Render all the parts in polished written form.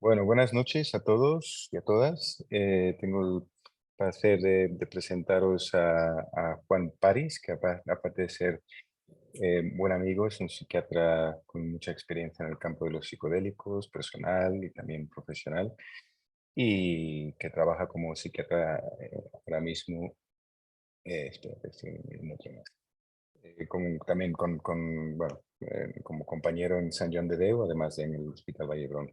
Bueno, buenas noches a todos y a todas. Tengo el placer de presentaros a Juan Paris, que aparte de ser buen amigo, es un psiquiatra con mucha experiencia en el campo de los psicodélicos, personal y también profesional, y que trabaja como psiquiatra ahora mismo, espérate, estoy en otro más, también bueno, como compañero en San Joan de Déu, además de en el Hospital Vallebrón.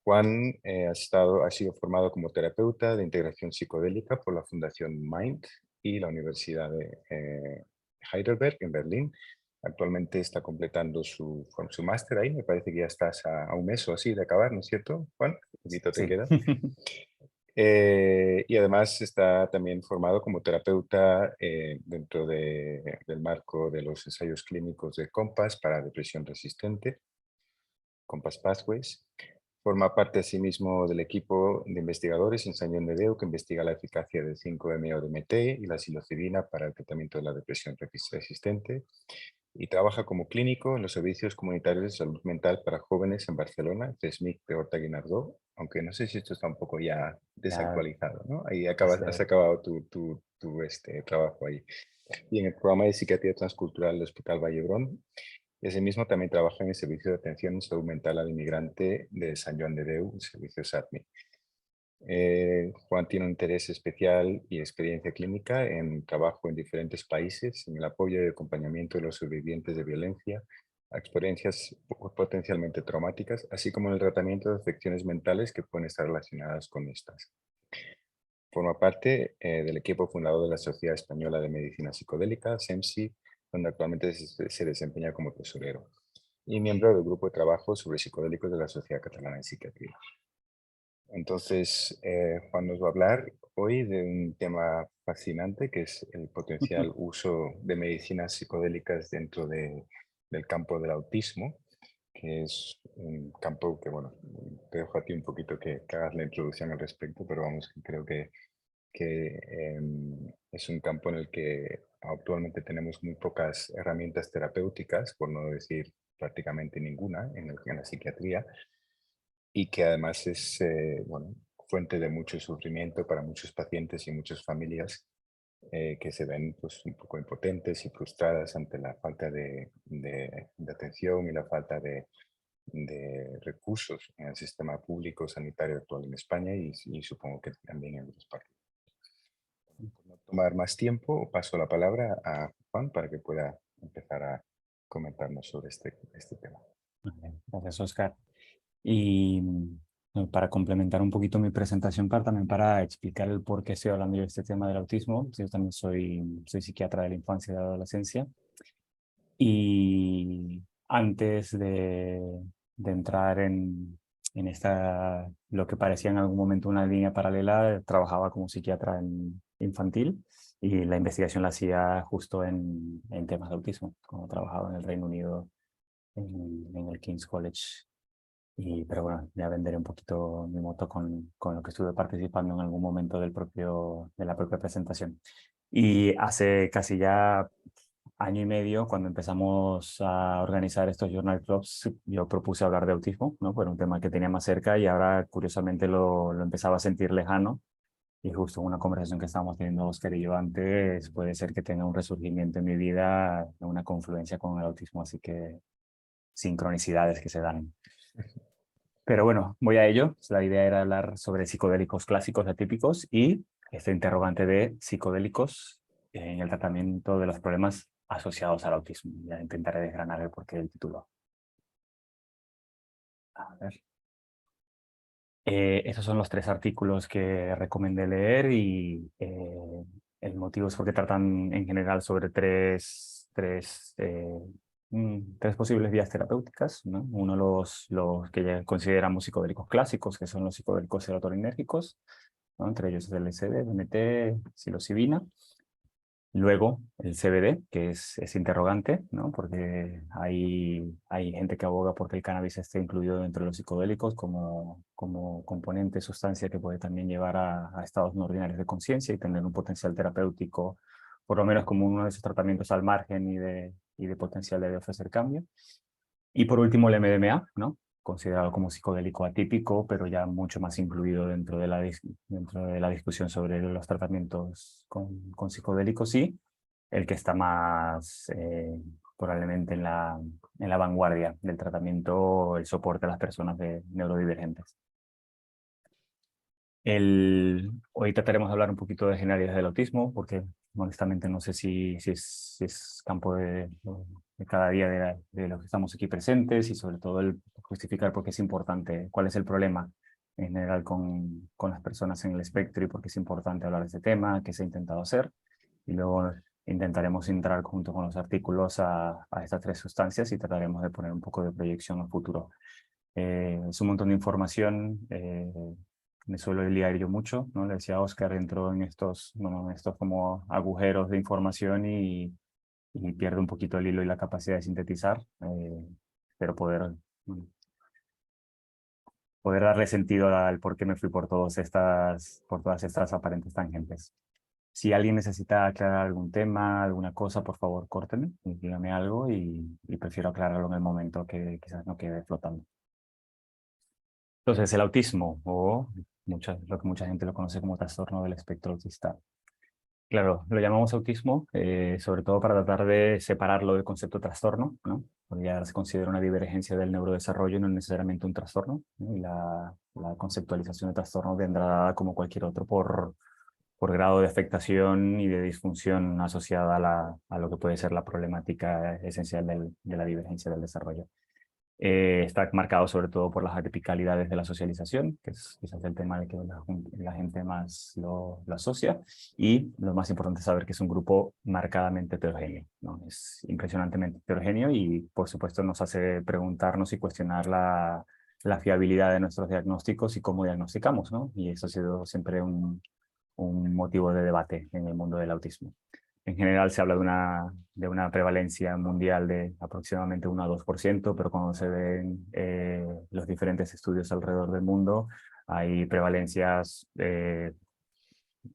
Juan ha sido formado como terapeuta de integración psicodélica por la Fundación Mind y la Universidad de Heidelberg en Berlín. Actualmente está completando su máster ahí. Me parece que ya estás a un mes o así de acabar, ¿no es cierto, Juan? Un poquito te Sí. queda. Y además está también formado como terapeuta dentro del marco de los ensayos clínicos de COMPAS para depresión resistente, COMPAS Pathways. Forma parte asimismo del equipo de investigadores en San Joan de Déu que investiga la eficacia del 5-MeO-DMT y la psilocibina para el tratamiento de la depresión resistente, y trabaja como clínico en los servicios comunitarios de salud mental para jóvenes en Barcelona, CESMIC de Horta Guinardó, aunque no sé si esto está un poco ya Ya, desactualizado, ¿no? Ahí así has es. acabado tu trabajo ahí. Y en el programa de psiquiatría transcultural del Hospital Vallebrón. Y asimismo también trabaja en el Servicio de Atención en Salud Mental al Inmigrante de San Joan de Déu, el servicio SATMI. Juan tiene un interés especial y experiencia clínica en trabajo en diferentes países, en el apoyo y acompañamiento de los sobrevivientes de violencia a experiencias potencialmente traumáticas, así como en el tratamiento de afecciones mentales que pueden estar relacionadas con estas. Forma parte del equipo fundador de la Sociedad Española de Medicina Psicodélica, SEMSI, donde actualmente se desempeña como tesorero, y miembro del grupo de trabajo sobre psicodélicos de la Sociedad Catalana de Psiquiatría. Entonces, Juan nos va a hablar hoy de un tema fascinante que es el potencial uso de medicinas psicodélicas dentro del campo del autismo, que es un campo que, bueno, te dejo a ti un poquito que hagas la introducción al respecto, pero vamos, que creo que es un campo en el que actualmente tenemos muy pocas herramientas terapéuticas, por no decir prácticamente ninguna en la psiquiatría, y que además es bueno, fuente de mucho sufrimiento para muchos pacientes y muchas familias que se ven pues, un poco impotentes y frustradas ante la falta de atención y la falta de recursos en el sistema público sanitario actual en España y supongo que también en otras partes. Por no tomar más tiempo, paso la palabra a Juan para que pueda empezar a comentarnos sobre este tema. Vale, gracias, Oscar. Y para complementar un poquito mi presentación, también para explicar el por qué estoy hablando yo de este tema del autismo. Yo también soy psiquiatra de la infancia y de la adolescencia. Y antes de entrar en lo que parecía en algún momento una línea paralela, trabajaba como psiquiatra infantil y la investigación la hacía justo en temas de autismo, como trabajaba en el Reino Unido en el King's College. Pero bueno, ya venderé un poquito mi moto con lo que estuve participando en algún momento de la propia presentación. Y hace casi ya año y medio, cuando empezamos a organizar estos journal clubs, yo propuse hablar de autismo, ¿no? Fue un tema que tenía más cerca y ahora curiosamente lo empezaba a sentir lejano. Y justo una conversación que estábamos teniendo Oscar y yo antes, puede ser que tenga un resurgimiento en mi vida, una confluencia con el autismo, así que sincronicidades que se dan. Pero bueno, voy a ello. La idea era hablar sobre psicodélicos clásicos atípicos y este interrogante de psicodélicos en el tratamiento de los problemas asociados al autismo. Ya intentaré desgranar el porqué del título. A ver. Esos son los tres artículos que recomendé leer y el motivo es porque tratan en general sobre tres posibles vías terapéuticas, ¿no? Uno, los que ya consideramos psicodélicos clásicos, que son los psicodélicos serotoninérgicos, ¿no? Entre ellos el LSD, DMT, psilocibina. Luego, el CBD, que es interrogante, ¿no? Porque hay gente que aboga porque el cannabis esté incluido dentro de los psicodélicos como componente, sustancia que puede también llevar a estados no ordinarios de conciencia y tener un potencial terapéutico, por lo menos como uno de esos tratamientos al margen y de potencial de ofrecer cambio. Y por último, el MDMA, ¿no? considerado como psicodélico atípico, pero ya mucho más incluido dentro de dentro de la discusión sobre los tratamientos con psicodélicos, sí. El que está más probablemente en la vanguardia del tratamiento, el soporte a las personas neurodivergentes. Hoy trataremos de hablar un poquito de generalidades del autismo, porque honestamente no sé si es campo de cada día de los que estamos aquí presentes, y sobre todo el justificar por qué es importante, cuál es el problema en general con las personas en el espectro y por qué es importante hablar de este tema, qué se ha intentado hacer. Y luego intentaremos entrar junto con los artículos a estas tres sustancias y trataremos de poner un poco de proyección al futuro. Es un montón de información. Me suelo liar yo mucho, ¿no? Le decía a Oscar, entro en en estos como agujeros de información y pierdo un poquito el hilo y la capacidad de sintetizar, pero poder darle sentido al por qué me fui por todas estas aparentes tangentes. Si alguien necesita aclarar algún tema, alguna cosa, por favor, córtenme y dígame algo y prefiero aclararlo en el momento que quizás no quede flotando. Entonces, el autismo, o lo que mucha gente lo conoce como trastorno del espectro autista. Claro, lo llamamos autismo, sobre todo para tratar de separarlo del concepto trastorno, ¿no? Porque ya se considera una divergencia del neurodesarrollo, no necesariamente un trastorno, ¿no? Y la conceptualización de trastorno vendrá dada como cualquier otro por grado de afectación y de disfunción asociada a lo que puede ser la problemática esencial de la divergencia del desarrollo. Está marcado sobre todo por las atipicalidades de la socialización, que es quizás el tema de que la gente más lo asocia, y lo más importante es saber que es un grupo marcadamente heterogéneo, ¿no? Es impresionantemente heterogéneo y por supuesto nos hace preguntarnos y cuestionar la fiabilidad de nuestros diagnósticos y cómo diagnosticamos, ¿no? Y eso ha sido siempre un motivo de debate en el mundo del autismo. En general se habla de una prevalencia mundial de aproximadamente 1 a 2%, pero cuando se ven los diferentes estudios alrededor del mundo, hay prevalencias,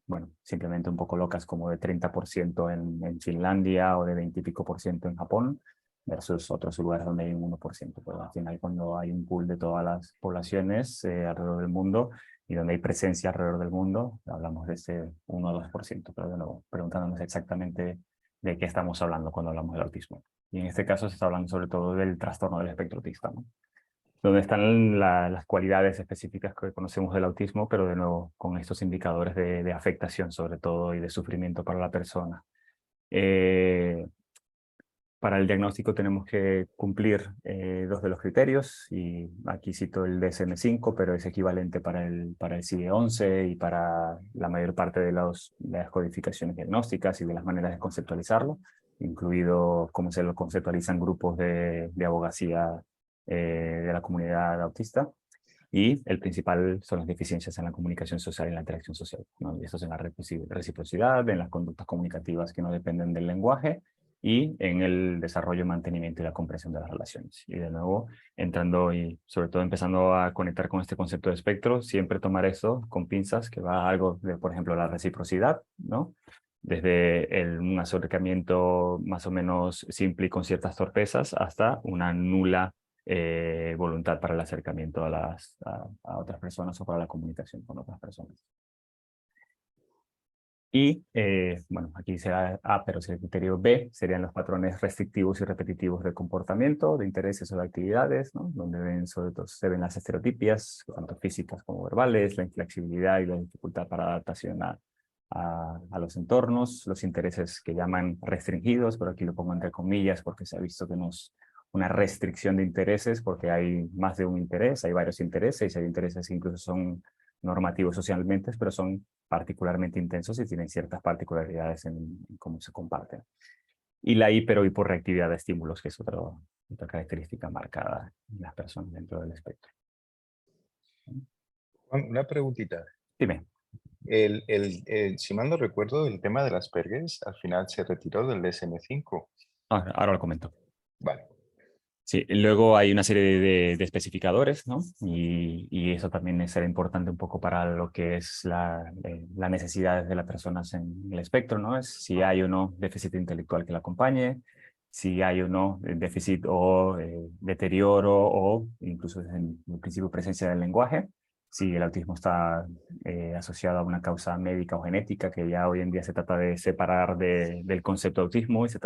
bueno, simplemente un poco locas, como de 30% en Finlandia o de 20 y pico por ciento en Japón, versus otros lugares donde hay un 1%. Pero al final, cuando hay un pool de todas las poblaciones alrededor del mundo, y donde hay presencia alrededor del mundo, hablamos de ese 1 o 2%, pero de nuevo, preguntándonos exactamente de qué estamos hablando cuando hablamos del autismo. Y en este caso se está hablando sobre todo del trastorno del espectro autista, ¿no? Donde están las cualidades específicas que conocemos del autismo, pero de nuevo con estos indicadores de afectación sobre todo y de sufrimiento para la persona. Para el diagnóstico tenemos que cumplir dos de los criterios, y aquí cito el DSM-5, pero es equivalente para el CIE-11 y para la mayor parte de las codificaciones diagnósticas y de las maneras de conceptualizarlo, incluido cómo se lo conceptualizan grupos de abogacía de la comunidad autista. Y el principal son las deficiencias en la comunicación social y en la interacción social, ¿no? Y eso es en la reciprocidad, en las conductas comunicativas que no dependen del lenguaje, y en el desarrollo, mantenimiento y la comprensión de las relaciones. Y de nuevo, entrando y sobre todo empezando a conectar con este concepto de espectro, siempre tomar eso con pinzas, que va a algo de, por ejemplo, la reciprocidad, ¿no? Desde un acercamiento más o menos simple y con ciertas torpezas hasta una nula voluntad para el acercamiento a otras personas o para la comunicación con otras personas. Y, bueno, aquí será A, pero si el criterio B serían los patrones restrictivos y repetitivos de comportamiento, de intereses o de actividades, ¿no? Donde sobre todo se ven las estereotipias, tanto físicas como verbales, la inflexibilidad y la dificultad para adaptación a los entornos, los intereses que llaman restringidos, pero aquí lo pongo entre comillas porque se ha visto que no es una restricción de intereses, porque hay más de un interés, hay varios intereses, y hay intereses que incluso son normativos socialmente, pero son particularmente intensos y tienen ciertas particularidades en cómo se comparten. Y la hiper o hiporreactividad de estímulos, que es otra característica marcada en las personas dentro del espectro. Juan, una preguntita. Dime. Si mal no recuerdo, el tema de las Asperger al final se retiró del DSM-5. Ahora lo comento. Vale. Sí, luego hay una serie de especificadores, ¿no? Y eso también será importante un poco para lo que es las necesidades de las personas en el espectro, ¿no? Es si hay o no déficit intelectual que la acompañe, si hay o no déficit o deterioro o incluso en el principio presencia del lenguaje, si el autismo está asociado a una causa médica o genética, que ya hoy en día se trata de separar del concepto de autismo y se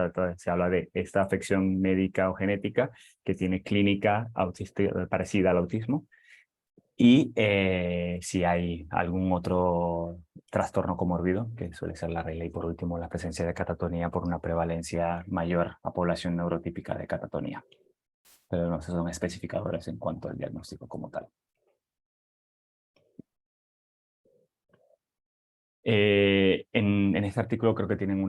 habla de esta afección médica o genética que tiene clínica autista, parecida al autismo, y si hay algún otro trastorno comórbido, que suele ser la regla, y por último la presencia de catatonía por una prevalencia mayor a población neurotípica de catatonía. Pero no son especificadores en cuanto al diagnóstico como tal. En este artículo creo que tienen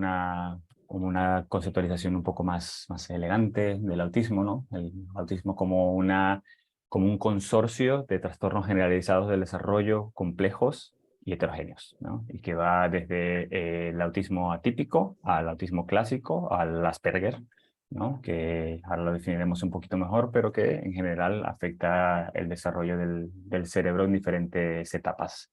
como una conceptualización un poco más elegante del autismo, ¿no? El autismo como un consorcio de trastornos generalizados del desarrollo complejos y heterogéneos, ¿no? Y que va desde el autismo atípico al autismo clásico, al Asperger, ¿no? Que ahora lo definiremos un poquito mejor, pero que en general afecta el desarrollo del cerebro en diferentes etapas.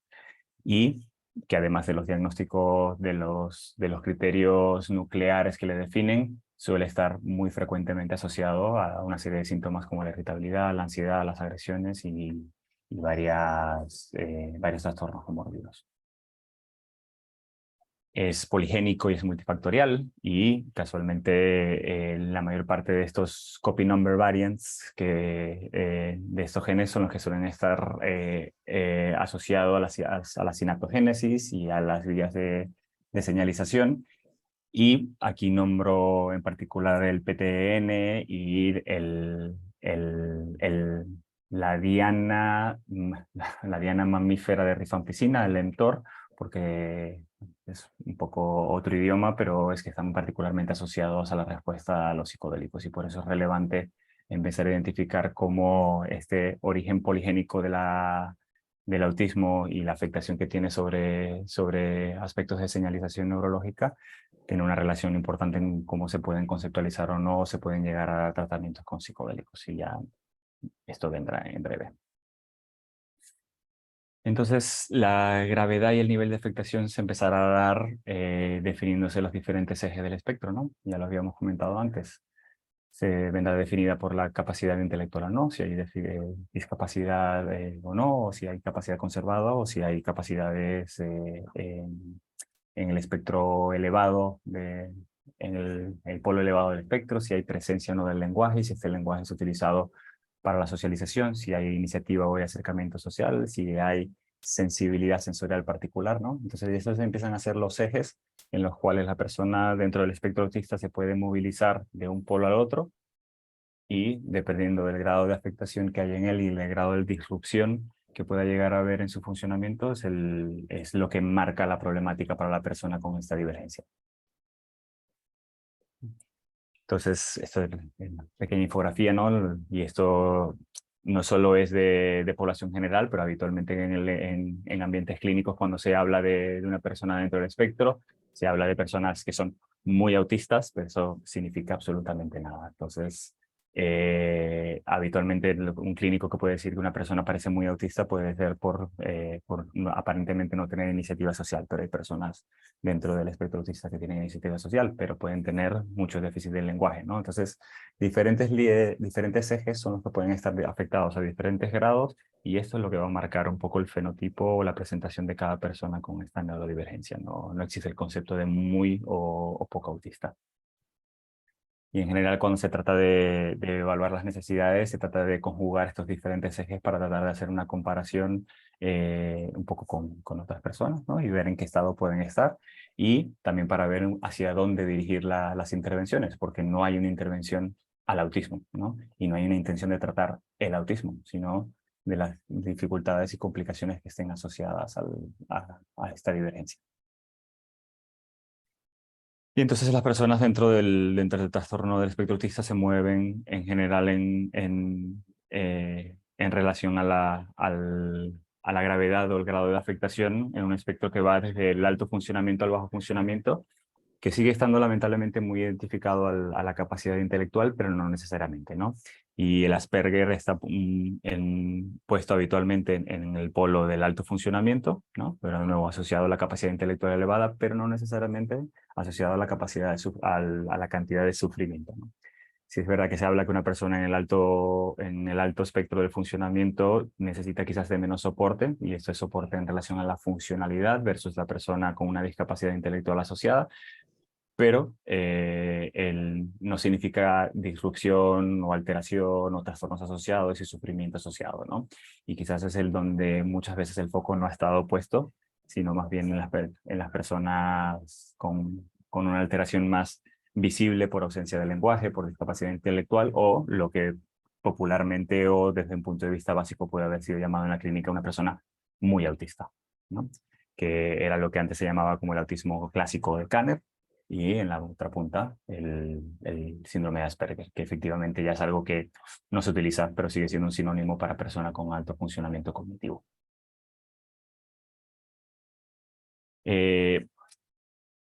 Y que además de los diagnósticos de los criterios nucleares que le definen, suele estar muy frecuentemente asociado a una serie de síntomas como la irritabilidad, la ansiedad, las agresiones y varios trastornos comórbidos. Es poligénico y es multifactorial, y casualmente la mayor parte de estos copy number variants de estos genes son los que suelen estar asociados a la sinaptogénesis y a las vías de señalización. Y aquí nombro en particular el PTN y la diana mamífera de rifampicina, el mTOR, porque es un poco otro idioma, pero es que están particularmente asociados a la respuesta a los psicodélicos, y por eso es relevante empezar a identificar cómo este origen poligénico del autismo y la afectación que tiene sobre aspectos de señalización neurológica tiene una relación importante en cómo se pueden conceptualizar o no se pueden llegar a tratamientos con psicodélicos, y ya esto vendrá en breve. Entonces, la gravedad y el nivel de afectación se empezará a dar definiéndose los diferentes ejes del espectro, ¿no? Ya lo habíamos comentado antes. Se vendrá definida por la capacidad intelectual o no, si hay discapacidad o no, o si hay capacidad conservada, o si hay capacidades en el espectro elevado, en el polo elevado del espectro, si hay presencia o no del lenguaje, y si este lenguaje es utilizado para la socialización, si hay iniciativa o hay acercamiento social, si hay sensibilidad sensorial particular, ¿no? Entonces, estos empiezan a ser los ejes en los cuales la persona dentro del espectro autista se puede movilizar de un polo al otro, y dependiendo del grado de afectación que hay en él y el grado de disrupción que pueda llegar a haber en su funcionamiento, es lo que marca la problemática para la persona con esta divergencia. Entonces, esto es una pequeña infografía, ¿no? Y esto no solo es de población general, pero habitualmente en ambientes clínicos, cuando se habla de una persona dentro del espectro, se habla de personas que son muy autistas, pero eso significa absolutamente nada. Entonces, habitualmente un clínico que puede decir que una persona parece muy autista puede ser por aparentemente no tener iniciativa social, pero hay personas dentro del espectro autista que tienen iniciativa social, pero pueden tener muchos déficits del lenguaje, ¿no? Entonces, diferentes ejes son los que pueden estar afectados a diferentes grados, y esto es lo que va a marcar un poco el fenotipo o la presentación de cada persona con esta neurodivergencia. No existe el concepto de muy o poco autista. Y en general, cuando se trata de evaluar las necesidades, se trata de conjugar estos diferentes ejes para tratar de hacer una comparación un poco con otras personas, ¿no? Y ver en qué estado pueden estar, y también para ver hacia dónde dirigir las intervenciones, porque no hay una intervención al autismo, ¿no? Y no hay una intención de tratar el autismo, sino de las dificultades y complicaciones que estén asociadas a esta divergencia. Y entonces las personas dentro del trastorno del espectro autista se mueven en general en relación a la gravedad o el grado de afectación en un espectro que va desde el alto funcionamiento al bajo funcionamiento, que sigue estando lamentablemente muy identificado a la capacidad intelectual, pero no necesariamente, ¿no? Y el Asperger está puesto habitualmente en el polo del alto funcionamiento, ¿no? Pero de nuevo asociado a la capacidad intelectual elevada, pero no necesariamente asociado a la capacidad a la cantidad de sufrimiento, ¿no? Sí es verdad que se habla que una persona en el alto espectro del funcionamiento necesita quizás de menos soporte, y esto es soporte en relación a la funcionalidad versus la persona con una discapacidad intelectual asociada, pero no significa disrupción o alteración o trastornos asociados y sufrimiento asociado, ¿no? Y quizás es el donde muchas veces el foco no ha estado puesto, sino más bien en las personas con una alteración más visible por ausencia de lenguaje, por discapacidad intelectual o lo que popularmente o desde un punto de vista básico puede haber sido llamado en la clínica una persona muy autista, ¿no? Que era lo que antes se llamaba como el autismo clásico de Kanner, y en la otra punta el síndrome de Asperger, que efectivamente ya es algo que no se utiliza, pero sigue siendo un sinónimo para persona con alto funcionamiento cognitivo. Eh,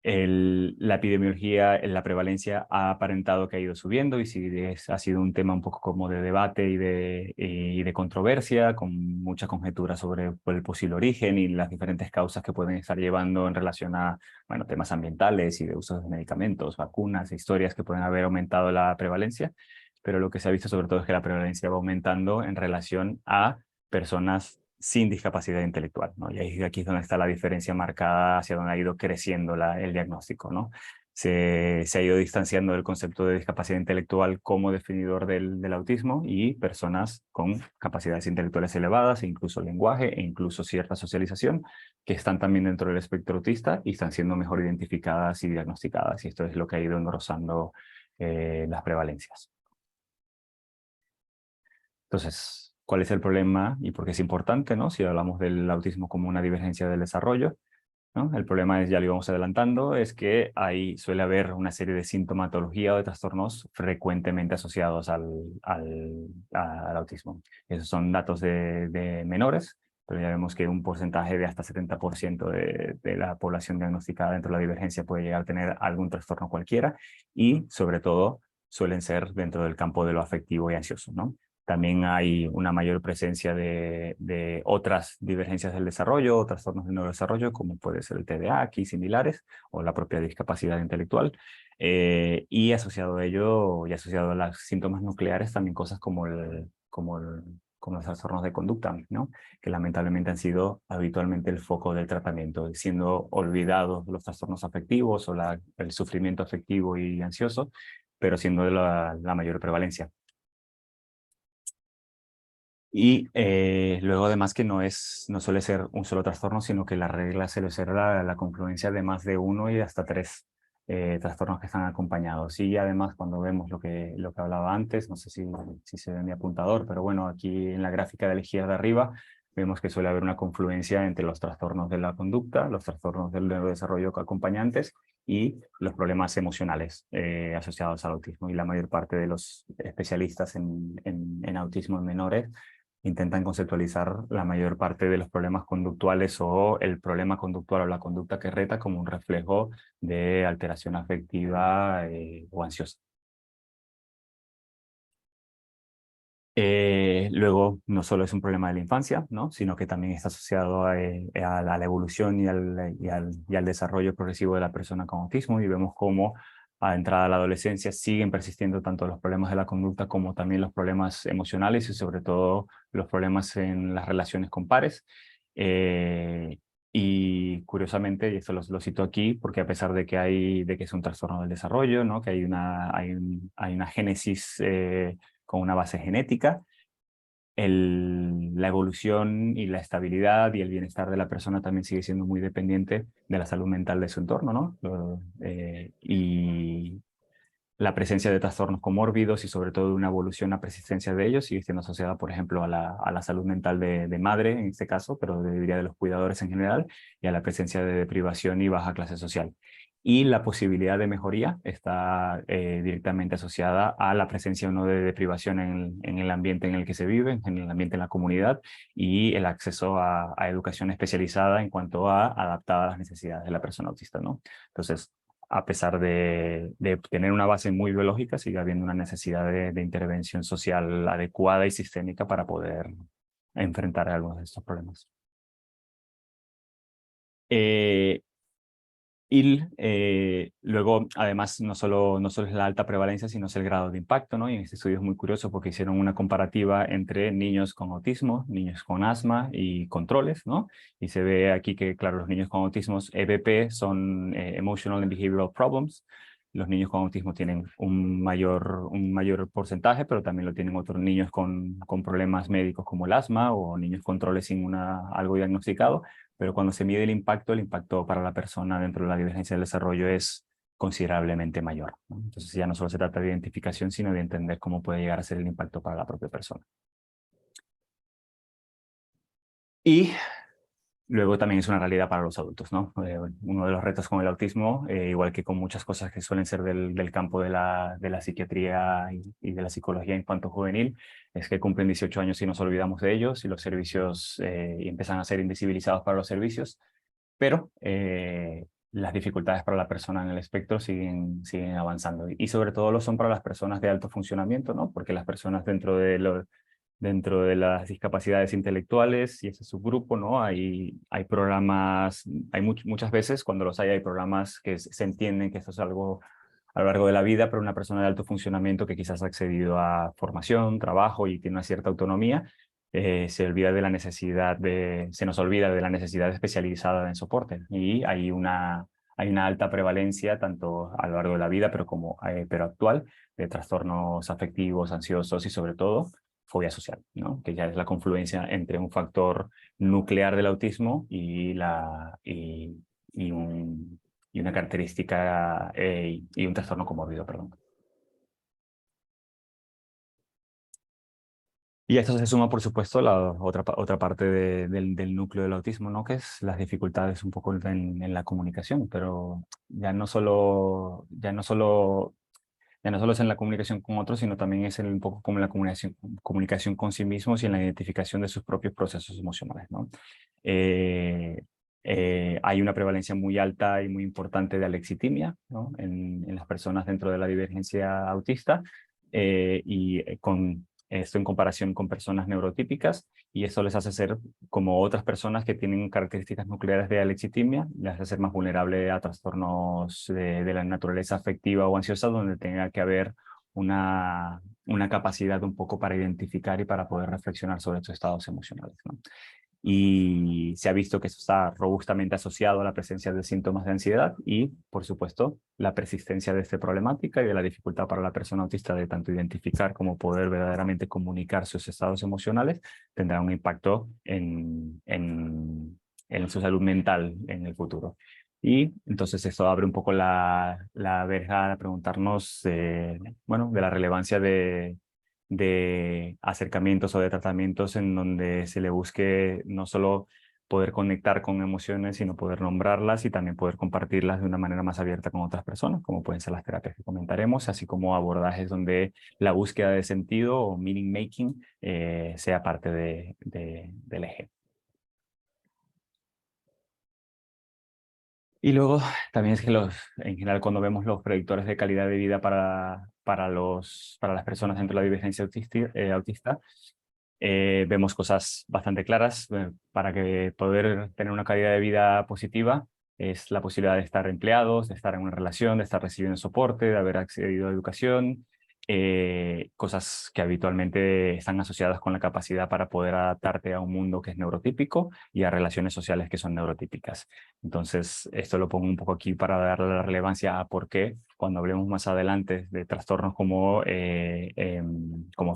la epidemiología, la prevalencia ha aparentado que ha ido subiendo, y sí ha sido un tema un poco como de debate y de controversia, con mucha conjetura sobre el posible origen y las diferentes causas que pueden estar llevando en relación a, bueno, temas ambientales y de uso de medicamentos, vacunas, historias que pueden haber aumentado la prevalencia, pero lo que se ha visto sobre todo es que la prevalencia va aumentando en relación a personas sin discapacidad intelectual, ¿no? Y aquí es donde está la diferencia marcada hacia donde ha ido creciendo el diagnóstico, ¿no? Se ha ido distanciando del concepto de discapacidad intelectual como definidor del autismo, y personas con capacidades intelectuales elevadas, e incluso lenguaje, e incluso cierta socialización, que están también dentro del espectro autista y están siendo mejor identificadas y diagnosticadas. Y esto es lo que ha ido engrosando las prevalencias. Entonces, ¿cuál es el problema y por qué es importante, ¿no? Si hablamos del autismo como una divergencia del desarrollo, ¿no? El problema es, ya lo íbamos adelantando, es que ahí suele haber una serie de sintomatología o de trastornos frecuentemente asociados al autismo. Esos son datos de menores, pero ya vemos que un porcentaje de hasta 70% de la población diagnosticada dentro de la divergencia puede llegar a tener algún trastorno cualquiera, y sobre todo suelen ser dentro del campo de lo afectivo y ansioso, ¿no? También hay una mayor presencia de otras divergencias del desarrollo o trastornos de neurodesarrollo, como puede ser el TDA, aquí similares, o la propia discapacidad intelectual. Y asociado a ello, y asociado a los síntomas nucleares, también cosas como los trastornos de conducta, ¿no? Que lamentablemente han sido habitualmente el foco del tratamiento, siendo olvidados los trastornos afectivos o el sufrimiento afectivo y ansioso, pero siendo la mayor prevalencia. Y luego además que no suele ser un solo trastorno, sino que la regla suele ser la confluencia de más de uno y hasta tres trastornos que están acompañados. Y además cuando vemos lo que hablaba antes, no sé si se ve en mi apuntador, pero bueno, aquí en la gráfica de la izquierda arriba vemos que suele haber una confluencia entre los trastornos de la conducta, los trastornos del neurodesarrollo acompañantes y los problemas emocionales asociados al autismo. Y la mayor parte de los especialistas en autismo en menores intentan conceptualizar la mayor parte de los problemas conductuales o el problema conductual o la conducta que reta como un reflejo de alteración afectiva o ansiosa. Luego, no solo es un problema de la infancia, ¿no? Sino que también está asociado a la evolución y al desarrollo progresivo de la persona con autismo, y vemos cómo a entrada a la adolescencia siguen persistiendo tanto los problemas de la conducta como también los problemas emocionales, y sobre todo los problemas en las relaciones con pares. Y curiosamente, y esto lo cito aquí, porque a pesar de que es un trastorno del desarrollo, ¿no? Que hay una génesis con una base genética, la evolución y la estabilidad y el bienestar de la persona también sigue siendo muy dependiente de la salud mental de su entorno, ¿no? Y la presencia de trastornos comórbidos y sobre todo de una evolución a persistencia de ellos sigue siendo asociada, por ejemplo, a la salud mental de madre, en este caso, pero diría de los cuidadores en general, y a la presencia de deprivación y baja clase social. Y la posibilidad de mejoría está directamente asociada a la presencia o no de deprivación en el ambiente en el que se vive, en el ambiente en la comunidad, y el acceso a educación especializada en cuanto a adaptada a las necesidades de la persona autista, ¿no? Entonces, a pesar de tener una base muy biológica, sigue habiendo una necesidad de intervención social adecuada y sistémica para poder enfrentar algunos de estos problemas. Y luego, además, no solo es la alta prevalencia, sino es el grado de impacto, ¿no? Y en este estudio es muy curioso porque hicieron una comparativa entre niños con autismo, niños con asma y controles, ¿no? Y se ve aquí que, claro, los niños con autismo, EBP, son Emotional and Behavioral Problems. Los niños con autismo tienen un mayor porcentaje, pero también lo tienen otros niños con problemas médicos como el asma o niños controles sin algo diagnosticado. Pero cuando se mide el impacto para la persona dentro de la divergencia del desarrollo es considerablemente mayor, ¿no? Entonces ya no solo se trata de identificación, sino de entender cómo puede llegar a ser el impacto para la propia persona. Y luego también es una realidad para los adultos, ¿no? Uno de los retos con el autismo, igual que con muchas cosas que suelen ser del campo de la psiquiatría y de la psicología infanto-juvenil, es que cumplen 18 años y nos olvidamos de ellos y los servicios y empiezan a ser invisibilizados para los servicios, pero las dificultades para la persona en el espectro siguen avanzando y sobre todo lo son para las personas de alto funcionamiento, ¿no? Porque las personas dentro de las discapacidades intelectuales y ese subgrupo, ¿no? Hay programas, muchas veces cuando los hay programas que se entienden que esto es algo a lo largo de la vida, pero una persona de alto funcionamiento que quizás ha accedido a formación, trabajo y tiene una cierta autonomía, se nos olvida de la necesidad especializada en soporte y hay una alta prevalencia tanto a lo largo de la vida, pero actual, de trastornos afectivos, ansiosos y sobre todo fobia social, ¿no? Que ya es la confluencia entre un factor nuclear del autismo y una característica y un trastorno comórbido, perdón. Y a esto se suma, por supuesto, la otra parte del núcleo del autismo, ¿no? Que es las dificultades un poco en la comunicación, pero ya no solo es en la comunicación con otros, sino también es un poco como en la comunicación con sí mismos y en la identificación de sus propios procesos emocionales, ¿no? Eh, Hay una prevalencia muy alta y muy importante de alexitimia, ¿no? En las personas dentro de la divergencia autista con esto en comparación con personas neurotípicas, y eso les hace ser como otras personas que tienen características nucleares de alexitimia, les hace ser más vulnerable a trastornos de la naturaleza afectiva o ansiosa, donde tenga que haber una capacidad un poco para identificar y para poder reflexionar sobre estos estados emocionales, ¿no? Y se ha visto que eso está robustamente asociado a la presencia de síntomas de ansiedad y, por supuesto, la persistencia de esta problemática y de la dificultad para la persona autista de tanto identificar como poder verdaderamente comunicar sus estados emocionales tendrá un impacto en su salud mental en el futuro. Y entonces esto abre un poco la verja a preguntarnos, bueno, de la relevancia de acercamientos o de tratamientos en donde se le busque no solo poder conectar con emociones, sino poder nombrarlas y también poder compartirlas de una manera más abierta con otras personas, como pueden ser las terapias que comentaremos, así como abordajes donde la búsqueda de sentido o meaning making sea parte del eje. Y luego también es que en general cuando vemos los predictores de calidad de vida para las personas dentro de la divergencia autista, vemos cosas bastante claras. Para que poder tener una calidad de vida positiva es la posibilidad de estar empleados, de estar en una relación, de estar recibiendo soporte, de haber accedido a educación, cosas que habitualmente están asociadas con la capacidad para poder adaptarte a un mundo que es neurotípico y a relaciones sociales que son neurotípicas. Entonces, esto lo pongo un poco aquí para darle la relevancia a por qué cuando hablemos más adelante de trastornos como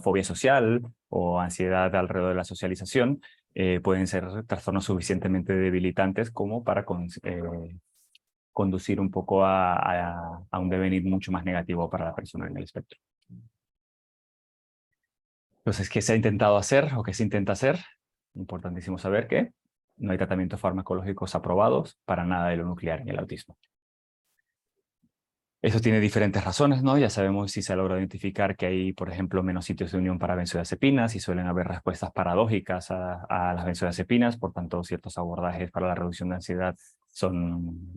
fobia social o ansiedad alrededor de la socialización, pueden ser trastornos suficientemente debilitantes como para conducir un poco a un devenir mucho más negativo para la persona en el espectro. Entonces, ¿qué se ha intentado hacer o qué se intenta hacer? Importantísimo saber que no hay tratamientos farmacológicos aprobados para nada de lo nuclear en el autismo. Eso tiene diferentes razones, ¿no? Ya sabemos si se logra identificar que hay, por ejemplo, menos sitios de unión para benzodiazepinas y suelen haber respuestas paradójicas a las benzodiazepinas, por tanto, ciertos abordajes para la reducción de ansiedad son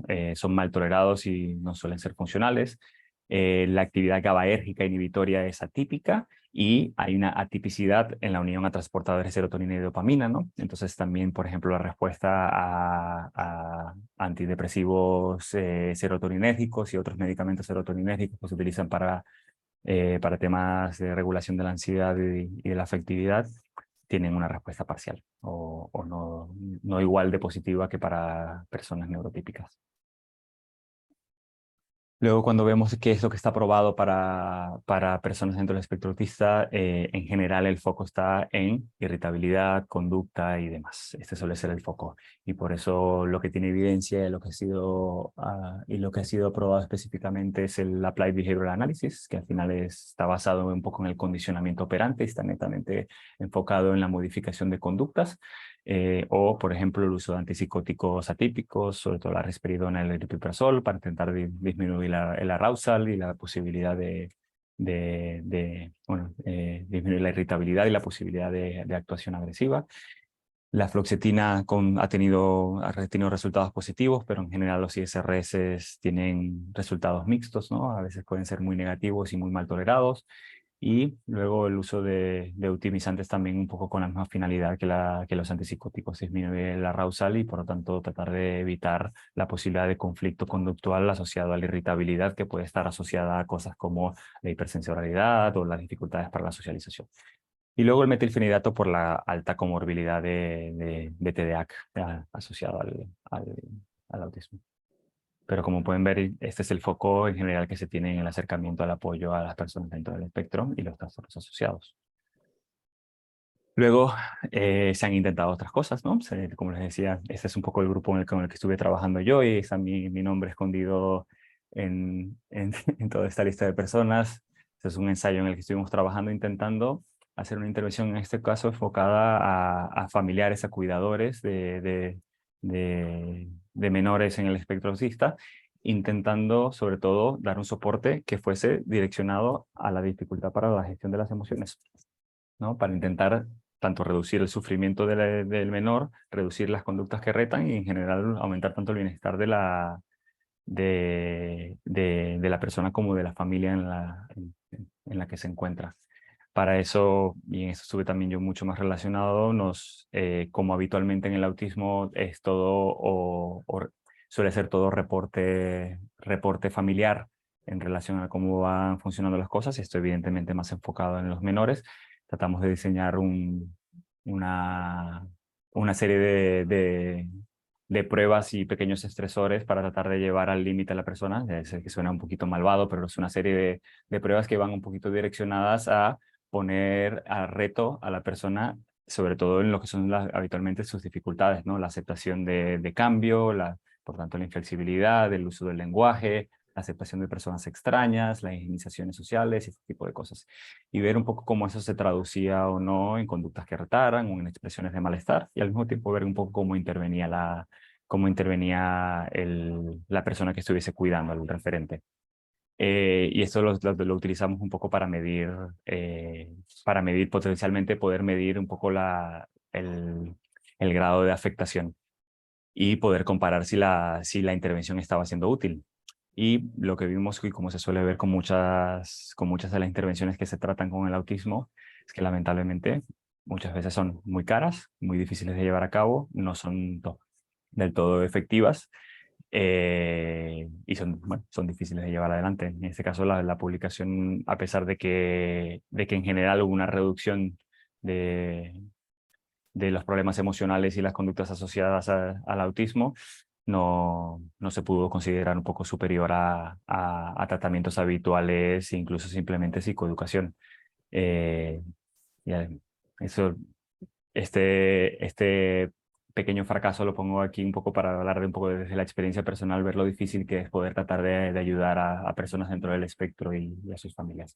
mal tolerados y no suelen ser funcionales. La actividad GABAérgica inhibitoria es atípica y hay una atipicidad en la unión a transportadores de serotonina y dopamina, ¿no? Entonces también, por ejemplo, la respuesta a antidepresivos serotoninérgicos y otros medicamentos serotoninérgicos que se utilizan para temas de regulación de la ansiedad y de la afectividad tienen una respuesta parcial o no igual de positiva que para personas neurotípicas. Luego, cuando vemos qué es lo que está aprobado para personas dentro del espectro autista, en general el foco está en irritabilidad, conducta y demás. Este suele ser el foco. Y por eso lo que tiene evidencia y lo que ha sido aprobado específicamente es el Applied Behavioral Analysis, que al final está basado un poco en el condicionamiento operante y está netamente enfocado en la modificación de conductas. O, por ejemplo, el uso de antipsicóticos atípicos, sobre todo la risperidona y el aripiprazol, para intentar disminuir el arousal y la posibilidad disminuir la irritabilidad y la posibilidad de actuación agresiva. La fluoxetina ha tenido resultados positivos, pero en general los ISRS tienen resultados mixtos, ¿no? A veces pueden ser muy negativos y muy mal tolerados. Y luego el uso de optimizantes también un poco con la misma finalidad que los antipsicóticos, disminuir el arousal y por lo tanto tratar de evitar la posibilidad de conflicto conductual asociado a la irritabilidad que puede estar asociada a cosas como la hipersensorialidad o las dificultades para la socialización. Y luego el metilfenidato por la alta comorbilidad de TDAH asociado al autismo. Pero como pueden ver, este es el foco en general que se tiene en el acercamiento al apoyo a las personas dentro del espectro y los trastornos asociados. Luego se han intentado otras cosas, ¿no? Como les decía, este es un poco el grupo con el que estuve trabajando yo y está mi nombre escondido en toda esta lista de personas. Este es un ensayo en el que estuvimos trabajando intentando hacer una intervención, en este caso enfocada a familiares, a cuidadores de menores en el espectro autista, intentando sobre todo dar un soporte que fuese direccionado a la dificultad para la gestión de las emociones, ¿no? Para intentar tanto reducir el sufrimiento del menor, reducir las conductas que retan y en general aumentar tanto el bienestar de la persona como de la familia en la que se encuentra. Para eso, y en eso estuve también yo mucho más relacionado, como habitualmente en el autismo es todo suele ser todo reporte familiar en relación a cómo van funcionando las cosas, y esto evidentemente más enfocado en los menores. Tratamos de diseñar una serie de pruebas y pequeños estresores para tratar de llevar al límite a la persona. Sé que suena un poquito malvado, pero es una serie de pruebas que van un poquito direccionadas a poner a reto a la persona, sobre todo en lo que son habitualmente sus dificultades, ¿no? La aceptación de cambio, por tanto la inflexibilidad, el uso del lenguaje, la aceptación de personas extrañas, las higienizaciones sociales y ese tipo de cosas. Y ver un poco cómo eso se traducía o no en conductas que retaran o en expresiones de malestar, y al mismo tiempo ver un poco cómo intervenía la persona que estuviese cuidando, el referente. Y esto lo utilizamos un poco para medir potencialmente, poder medir un poco el grado de afectación y poder comparar si la intervención estaba siendo útil. Y lo que vimos, y como se suele ver con muchas de las intervenciones que se tratan con el autismo, es que lamentablemente muchas veces son muy caras, muy difíciles de llevar a cabo, no son del todo efectivas, y son difíciles de llevar adelante. En este caso, la publicación, a pesar de que en general hubo una reducción de los problemas emocionales y las conductas asociadas al autismo, no se pudo considerar un poco superior a tratamientos habituales, incluso simplemente psicoeducación. Eh, y, eso, este pequeño fracaso lo pongo aquí un poco para hablar de un poco desde la experiencia personal, ver lo difícil que es poder tratar de ayudar a personas dentro del espectro y a sus familias.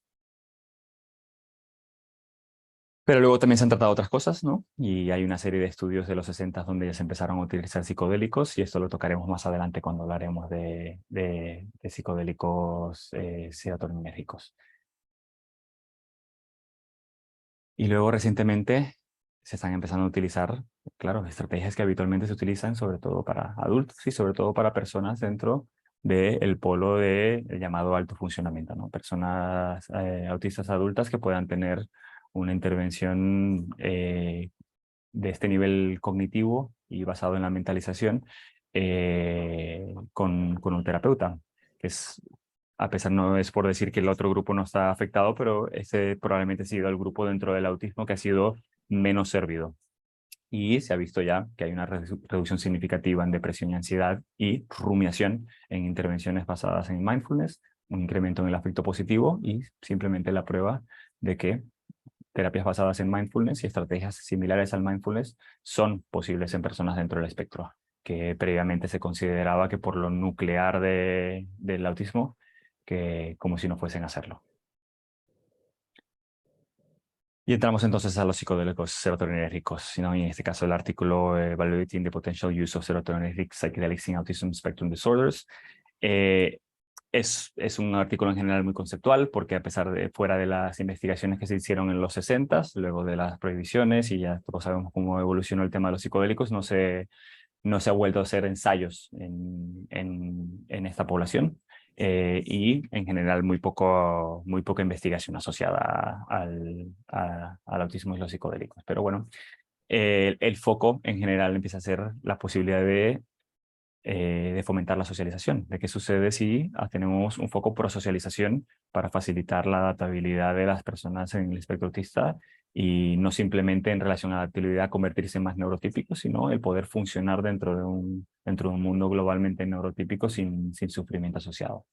Pero luego también se han tratado otras cosas, ¿no? Y hay una serie de estudios de los 60 donde ya se empezaron a utilizar psicodélicos, y esto lo tocaremos más adelante cuando hablaremos de psicodélicos serotoninérgicos. Y luego recientemente se están empezando a utilizar, claro, estrategias que habitualmente se utilizan sobre todo para adultos y sobre todo para personas dentro del polo del llamado alto funcionamiento, ¿no? Personas autistas adultas que puedan tener una intervención de este nivel cognitivo y basado en la mentalización con un terapeuta, que es, a pesar, no es por decir que el otro grupo no está afectado, pero ese probablemente ha sido el grupo dentro del autismo que ha sido menos servido. Y se ha visto ya que hay una reducción significativa en depresión y ansiedad y rumiación en intervenciones basadas en mindfulness, un incremento en el afecto positivo y simplemente la prueba de que terapias basadas en mindfulness y estrategias similares al mindfulness son posibles en personas dentro del espectro, que previamente se consideraba que por lo nuclear del autismo, que como si no fuesen a hacerlo. Y entramos entonces a los psicodélicos serotoninérgicos, ¿no? Y en este caso el artículo Evaluating the Potential Use of Serotonergic Psychedelics in Autism Spectrum Disorders. Eh, es un artículo en general muy conceptual porque a pesar de fuera de las investigaciones que se hicieron en los 60, luego de las prohibiciones y ya todos sabemos cómo evolucionó el tema de los psicodélicos, no se ha vuelto a hacer ensayos en esta población. Y en general muy poca investigación asociada al autismo y los psicodélicos. Pero bueno, el foco en general empieza a ser la posibilidad de fomentar la socialización. ¿De qué sucede si tenemos un foco pro socialización para facilitar la adaptabilidad de las personas en el espectro autista y no simplemente en relación a la adaptabilidad convertirse en más neurotípicos, sino el poder funcionar dentro de un mundo globalmente neurotípico sin sufrimiento asociado?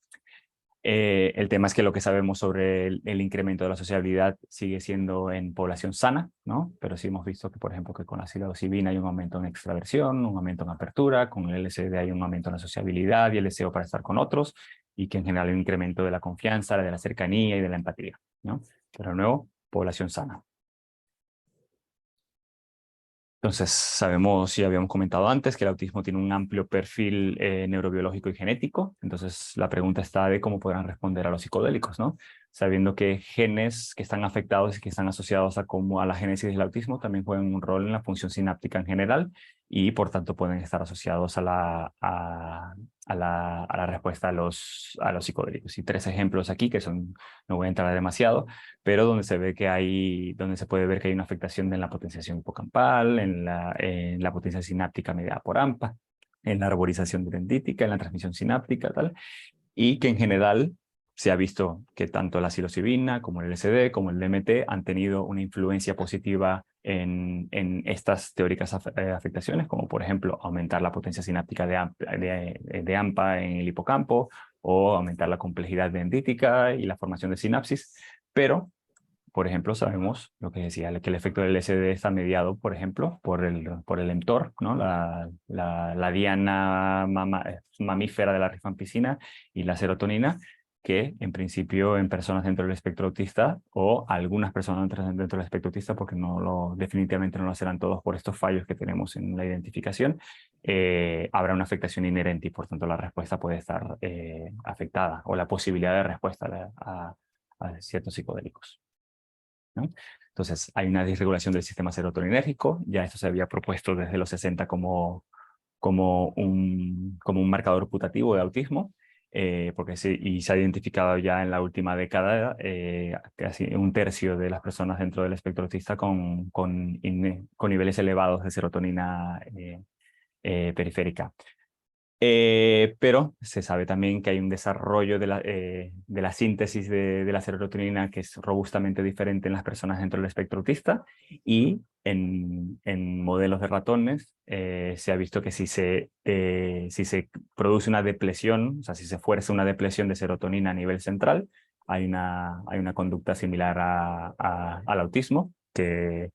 El tema es que lo que sabemos sobre el incremento de la sociabilidad sigue siendo en población sana, ¿no? Pero sí hemos visto que, por ejemplo, que con la psilocibina hay un aumento en extraversión, un aumento en apertura, con el LSD hay un aumento en la sociabilidad y el deseo para estar con otros, y que en general hay un incremento de la confianza, de la cercanía y de la empatía, ¿no? Pero de nuevo, población sana. Entonces, sabemos y habíamos comentado antes que el autismo tiene un amplio perfil neurobiológico y genético. Entonces, la pregunta está de cómo podrán responder a los psicodélicos, ¿no? Sabiendo que genes que están afectados y que están asociados a la génesis del autismo también juegan un rol en la función sináptica en general y, por tanto, pueden estar asociados a la respuesta a los psicodélicos. Y tres ejemplos aquí que son, no voy a entrar demasiado, pero donde donde se puede ver que hay una afectación en la potenciación hipocampal, en la potencia sináptica mediada por AMPA, en la arborización dendrítica, en la transmisión sináptica, tal, y que en general se ha visto que tanto la psilocibina como el LSD como el DMT han tenido una influencia positiva en estas teóricas afectaciones, como por ejemplo aumentar la potencia sináptica de AMPA en el hipocampo o aumentar la complejidad dendrítica y la formación de sinapsis, pero por ejemplo, sabemos lo que decía, que el efecto del LSD está mediado, por ejemplo, por el mTOR, ¿no? La diana mamífera de la rifampicina y la serotonina, que en principio en personas dentro del espectro autista o algunas personas dentro del espectro autista, porque definitivamente no lo serán todos por estos fallos que tenemos en la identificación, habrá una afectación inherente y por tanto la respuesta puede estar afectada o la posibilidad de respuesta a ciertos psicodélicos, ¿no? Entonces, hay una disregulación del sistema serotoninérgico, ya esto se había propuesto desde los 60 como un marcador putativo de autismo, y se ha identificado ya en la última década casi un tercio de las personas dentro del espectro autista con niveles elevados de serotonina periférica. Pero se sabe también que hay un desarrollo de la síntesis de la serotonina que es robustamente diferente en las personas dentro del espectro autista, y en modelos de ratones se ha visto que si se produce una depresión, o sea, si se fuerza una depresión de serotonina a nivel central, hay una conducta similar al autismo, que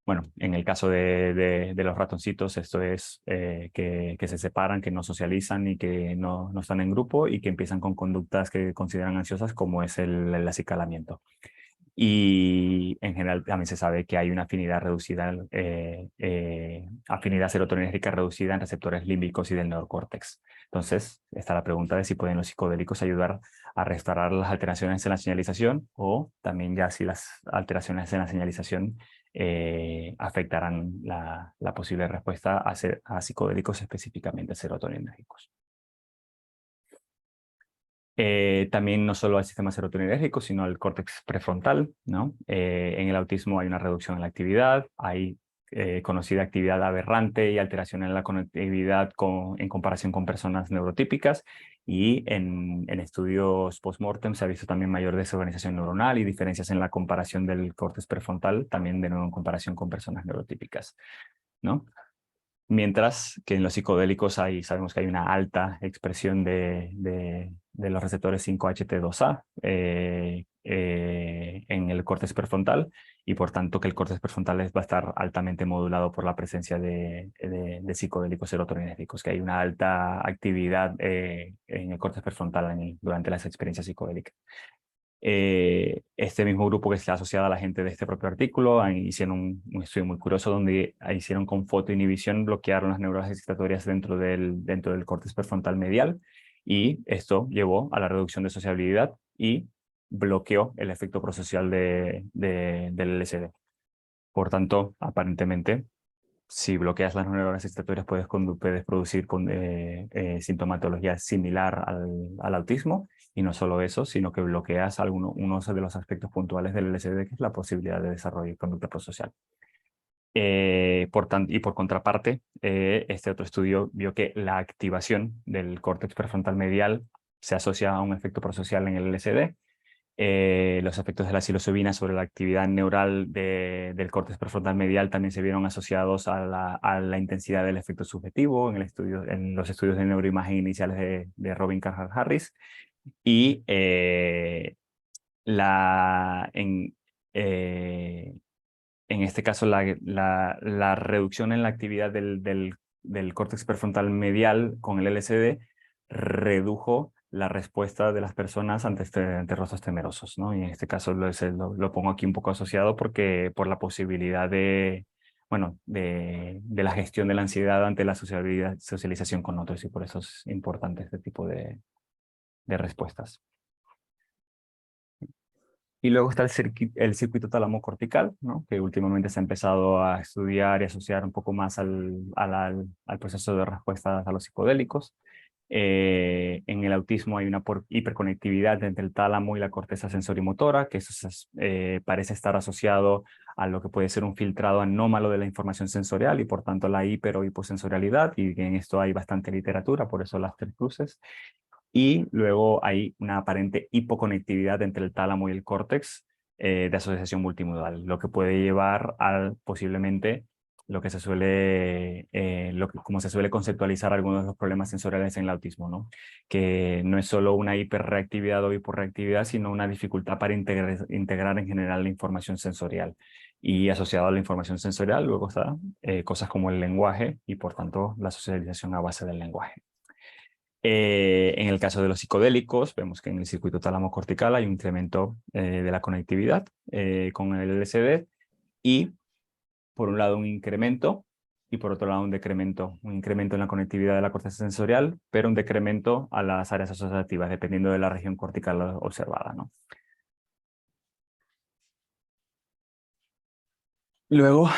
bueno, en el caso de los ratoncitos, esto es que se separan, que no socializan y que no están en grupo y que empiezan con conductas que consideran ansiosas, como es el acicalamiento. Y en general también se sabe que hay una afinidad reducida, afinidad serotoninérgica reducida en receptores límbicos y del neocórtex. Entonces, está la pregunta de si pueden los psicodélicos ayudar a restaurar las alteraciones en la señalización, o también ya si las alteraciones en la señalización afectarán la posible respuesta a psicodélicos, específicamente serotoninérgicos. También no solo al sistema serotoninérgico, sino al córtex prefrontal, ¿no? En el autismo hay una reducción en la actividad, hay conocida actividad aberrante y alteración en la conectividad en comparación con personas neurotípicas, y en estudios post-mortem se ha visto también mayor desorganización neuronal y diferencias en la comparación del córtex prefrontal, también de nuevo en comparación con personas neurotípicas, ¿no? Mientras que en los psicodélicos sabemos que hay una alta expresión de los receptores 5-HT2A en el córtex prefrontal, y por tanto que el córtex prefrontal va a estar altamente modulado por la presencia de psicodélicos serotoninérgicos, que hay una alta actividad en el córtex prefrontal durante las experiencias psicodélicas. Este mismo grupo que se ha asociado a la gente de este propio artículo hicieron un estudio muy curioso donde hicieron con fotoinhibición, bloquearon las neuronas excitatorias dentro del córtex prefrontal medial, y esto llevó a la reducción de sociabilidad y bloqueó el efecto prosocial del LSD. Por tanto, aparentemente, si bloqueas las neuronas excitatorias puedes producir sintomatología similar al autismo, y no solo eso, sino que bloqueas uno de los aspectos puntuales del LSD, que es la posibilidad de desarrollo de conducta prosocial. Por contraparte, este otro estudio vio que la activación del córtex prefrontal medial se asocia a un efecto prosocial en el LSD. Los efectos de la psilocibina sobre la actividad neural del córtex prefrontal medial también se vieron asociados a la intensidad del efecto subjetivo en los estudios de neuroimagen iniciales de Robin Carhart Harris. Y en, eh, en este caso, la reducción en la actividad del córtex prefrontal medial con el LSD redujo la respuesta de las personas ante rostros temerosos, ¿no? Y en este caso lo pongo aquí un poco asociado por la posibilidad bueno, de la gestión de la ansiedad ante la socialización con otros, y por eso es importante este tipo de respuestas. Y luego está el circuito tálamo-cortical, ¿no? Que últimamente se ha empezado a estudiar y asociar un poco más al proceso de respuesta a los psicodélicos. En el autismo hay una hiperconectividad entre el tálamo y la corteza sensorimotora, que eso parece estar asociado a lo que puede ser un filtrado anómalo de la información sensorial, y por tanto la hiper o hiposensorialidad, y en esto hay bastante literatura, por eso las tres cruces. Y luego hay una aparente hipoconectividad entre el tálamo y el córtex de asociación multimodal, lo que puede llevar a posiblemente lo que se suele, como se suele conceptualizar algunos de los problemas sensoriales en el autismo, ¿no? Que no es solo una hiperreactividad o hiporreactividad, sino una dificultad para integrar en general la información sensorial. Y asociado a la información sensorial luego está cosas como el lenguaje, y por tanto la socialización a base del lenguaje. En el caso de los psicodélicos, vemos que en el circuito tálamo-cortical hay un incremento de la conectividad con el LSD, y por un lado un incremento, y por otro lado un decremento, un incremento en la conectividad de la corteza sensorial, pero un decremento a las áreas asociativas, dependiendo de la región cortical observada, ¿no? Luego,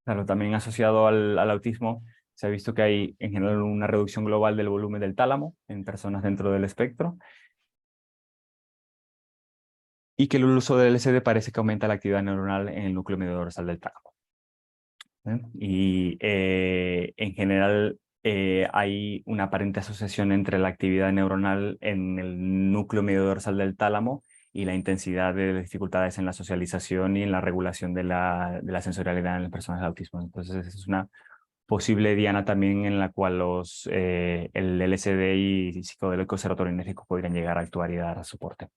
claro, también asociado al autismo, se ha visto que hay en general una reducción global del volumen del tálamo en personas dentro del espectro, y que el uso del LSD parece que aumenta la actividad neuronal en el núcleo medio dorsal del tálamo. Y en general hay una aparente asociación entre la actividad neuronal en el núcleo medio dorsal del tálamo y la intensidad de dificultades en la socialización y en la regulación de la sensorialidad en las personas de autismo. Entonces es una posible diana también en la cual el LSD y psicodélicos serotoninérgicos podrían llegar a actuar y dar soporte.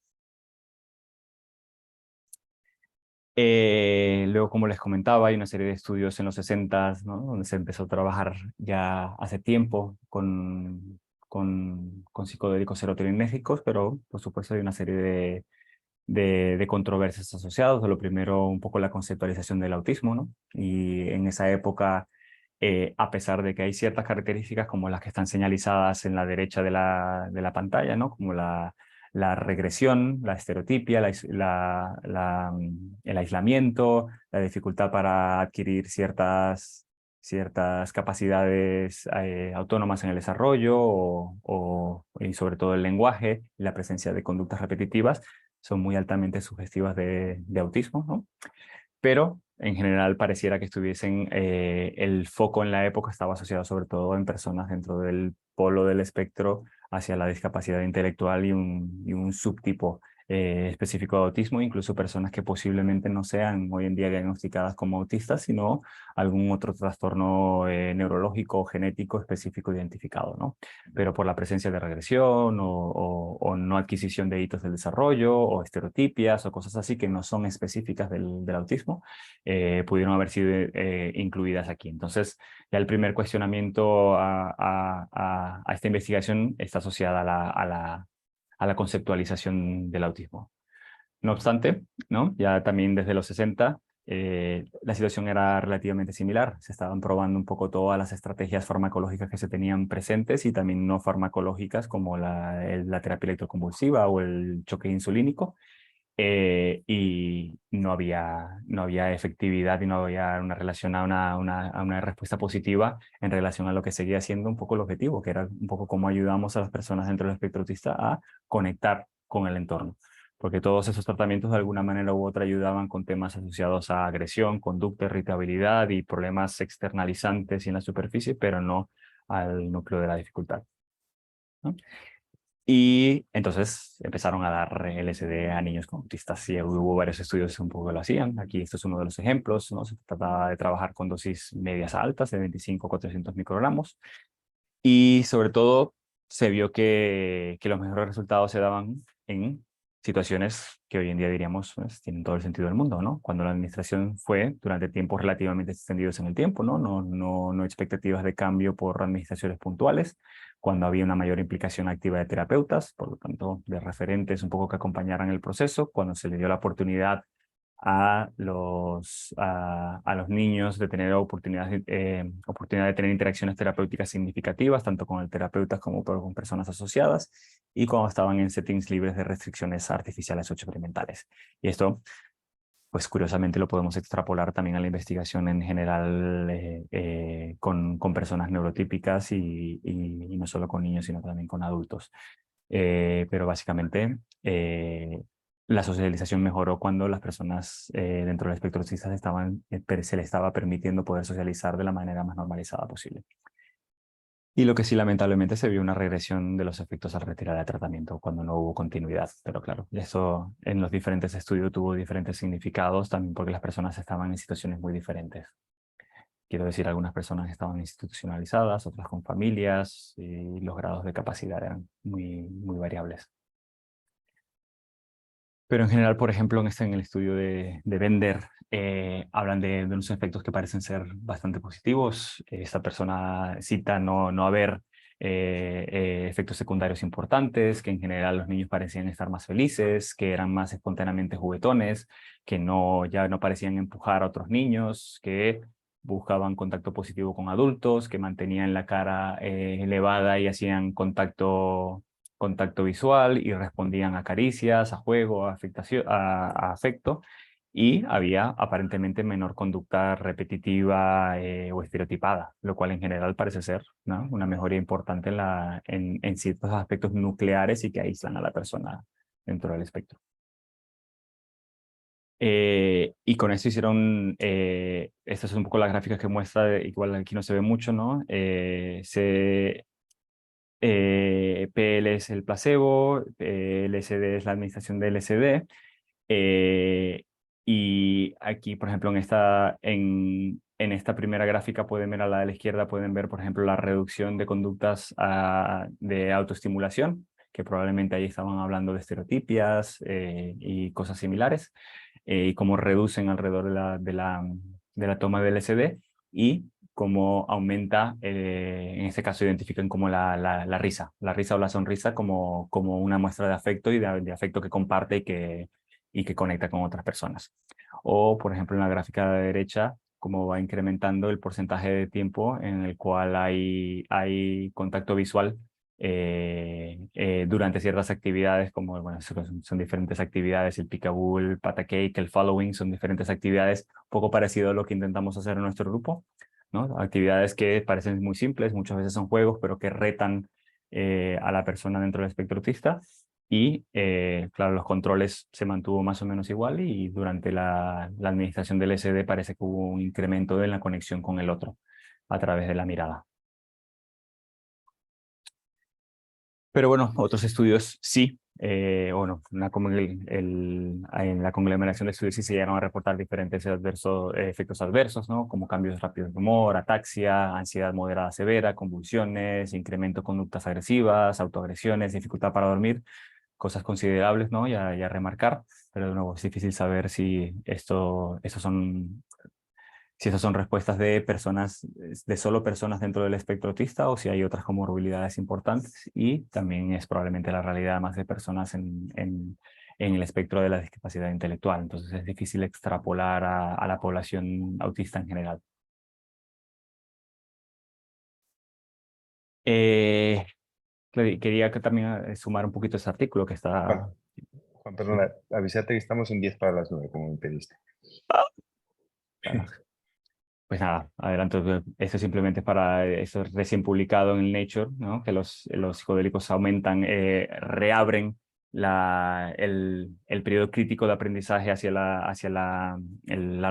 Luego, como les comentaba, hay una serie de estudios en los 60, ¿no? Donde se empezó a trabajar ya hace tiempo con psicodélicos serotoninérgicos, pero por supuesto hay una serie de controversias asociadas. Lo primero, un poco la conceptualización del autismo, ¿no? Y en esa época, a pesar de que hay ciertas características como las que están señalizadas en la derecha de la pantalla, ¿no? Como la regresión, la estereotipia, el aislamiento, la dificultad para adquirir ciertas capacidades autónomas en el desarrollo y sobre todo el lenguaje y la presencia de conductas repetitivas son muy altamente sugestivas de autismo, ¿no? Pero en general pareciera que estuviesen, el foco en la época estaba asociado sobre todo en personas dentro del polo del espectro hacia la discapacidad intelectual y un subtipo específico de autismo, incluso personas que posiblemente no sean hoy en día diagnosticadas como autistas, sino algún otro trastorno neurológico o genético específico identificado, ¿no? Pero por la presencia de regresión o no adquisición de hitos del desarrollo o estereotipias o cosas así que no son específicas del autismo, pudieron haber sido incluidas aquí. Entonces, ya el primer cuestionamiento a esta investigación está asociada a la conceptualización del autismo. No obstante, ¿no? Ya también desde los 60 la situación era relativamente similar. Se estaban probando un poco todas las estrategias farmacológicas que se tenían presentes y también no farmacológicas como la terapia electroconvulsiva o el choque insulínico. Y no había efectividad y no había una relación a una respuesta positiva en relación a lo que seguía siendo un poco el objetivo, que era un poco cómo ayudamos a las personas dentro del espectro autista a conectar con el entorno. Porque todos esos tratamientos de alguna manera u otra ayudaban con temas asociados a agresión, conducta, irritabilidad y problemas externalizantes y en la superficie, pero no al núcleo de la dificultad, ¿no? Y entonces empezaron a dar LSD a niños con autistas y hubo varios estudios un poco que lo hacían. Aquí esto es uno de los ejemplos, ¿no? Se trataba de trabajar con dosis medias a altas de 25 a 400 microgramos y sobre todo se vio que los mejores resultados se daban en situaciones que hoy en día diríamos pues, tienen todo el sentido del mundo, ¿no? Cuando la administración fue durante tiempos relativamente extendidos en el tiempo, ¿no? No expectativas de cambio por administraciones puntuales, cuando había una mayor implicación activa de terapeutas, por lo tanto, de referentes un poco que acompañaran el proceso, cuando se le dio la oportunidad a los niños de tener oportunidad de tener interacciones terapéuticas significativas, tanto con el terapeuta como con personas asociadas, y cuando estaban en settings libres de restricciones artificiales o experimentales. Y esto, pues curiosamente lo podemos extrapolar también a la investigación en general con personas neurotípicas y no solo con niños, sino también con adultos. Pero básicamente la socialización mejoró cuando las personas dentro del espectro autista se les estaba permitiendo poder socializar de la manera más normalizada posible. Y lo que sí, lamentablemente, se vio una regresión de los efectos al retirar el tratamiento cuando no hubo continuidad. Pero claro, eso en los diferentes estudios tuvo diferentes significados, también porque las personas estaban en situaciones muy diferentes. Quiero decir, algunas personas estaban institucionalizadas, otras con familias, y los grados de capacidad eran muy variables. Pero en general, por ejemplo, en el estudio de Bender, hablan de unos efectos que parecen ser bastante positivos. Esta persona cita no haber efectos secundarios importantes, que en general los niños parecían estar más felices, que eran más espontáneamente juguetones, que ya no parecían empujar a otros niños, que buscaban contacto positivo con adultos, que mantenían la cara elevada y hacían contacto visual y respondían a caricias, a juego, a afecto, y había aparentemente menor conducta repetitiva o estereotipada, lo cual en general parece ser, ¿no?, una mejoría importante en ciertos aspectos nucleares y que aíslan a la persona dentro del espectro. Y con esto hicieron, esta es un poco la gráfica que muestra, igual aquí no se ve mucho, ¿no? PL es el placebo, LSD es la administración de LSD. Y aquí, por ejemplo, en esta primera gráfica pueden ver a la de la izquierda, pueden ver, por ejemplo, la reducción de conductas de autoestimulación, que probablemente ahí estaban hablando de estereotipias y cosas similares, y cómo reducen alrededor de la toma de LSD y cómo aumenta, en este caso identifican como la risa o la sonrisa como una muestra de afecto y de afecto que comparte y que conecta con otras personas. O, por ejemplo, en la gráfica de la derecha, cómo va incrementando el porcentaje de tiempo en el cual hay contacto visual durante ciertas actividades, como, bueno, son diferentes actividades, el peekaboo, el patacake, el following, son diferentes actividades, un poco parecido a lo que intentamos hacer en nuestro grupo, ¿no? Actividades que parecen muy simples, muchas veces son juegos, pero que retan a la persona dentro del espectro autista. Y, claro, los controles se mantuvo más o menos igual y durante la administración del SD parece que hubo un incremento en la conexión con el otro a través de la mirada. Pero bueno, otros estudios sí, bueno, en la conglomeración de estudios sí se llegaron a reportar diferentes efectos adversos, ¿no? Como cambios rápidos de humor, ataxia, ansiedad moderada severa, convulsiones, incremento de conductas agresivas, autoagresiones, dificultad para dormir, cosas considerables, ¿no? Ya remarcar, pero de nuevo es difícil saber si esas son respuestas de personas, de solo personas dentro del espectro autista o si hay otras comorbilidades importantes y también es probablemente la realidad más de personas en el espectro de la discapacidad intelectual. Entonces es difícil extrapolar a la población autista en general. Eh, quería que también sumar un poquito ese artículo que está... Juan, perdona, avísate que estamos en 10 para las 9, como me pediste. Claro. Pues nada, adelanto. Esto simplemente es para, eso es recién publicado en el Nature, ¿no? Que los psicodélicos aumentan, reabren el periodo crítico de aprendizaje hacia la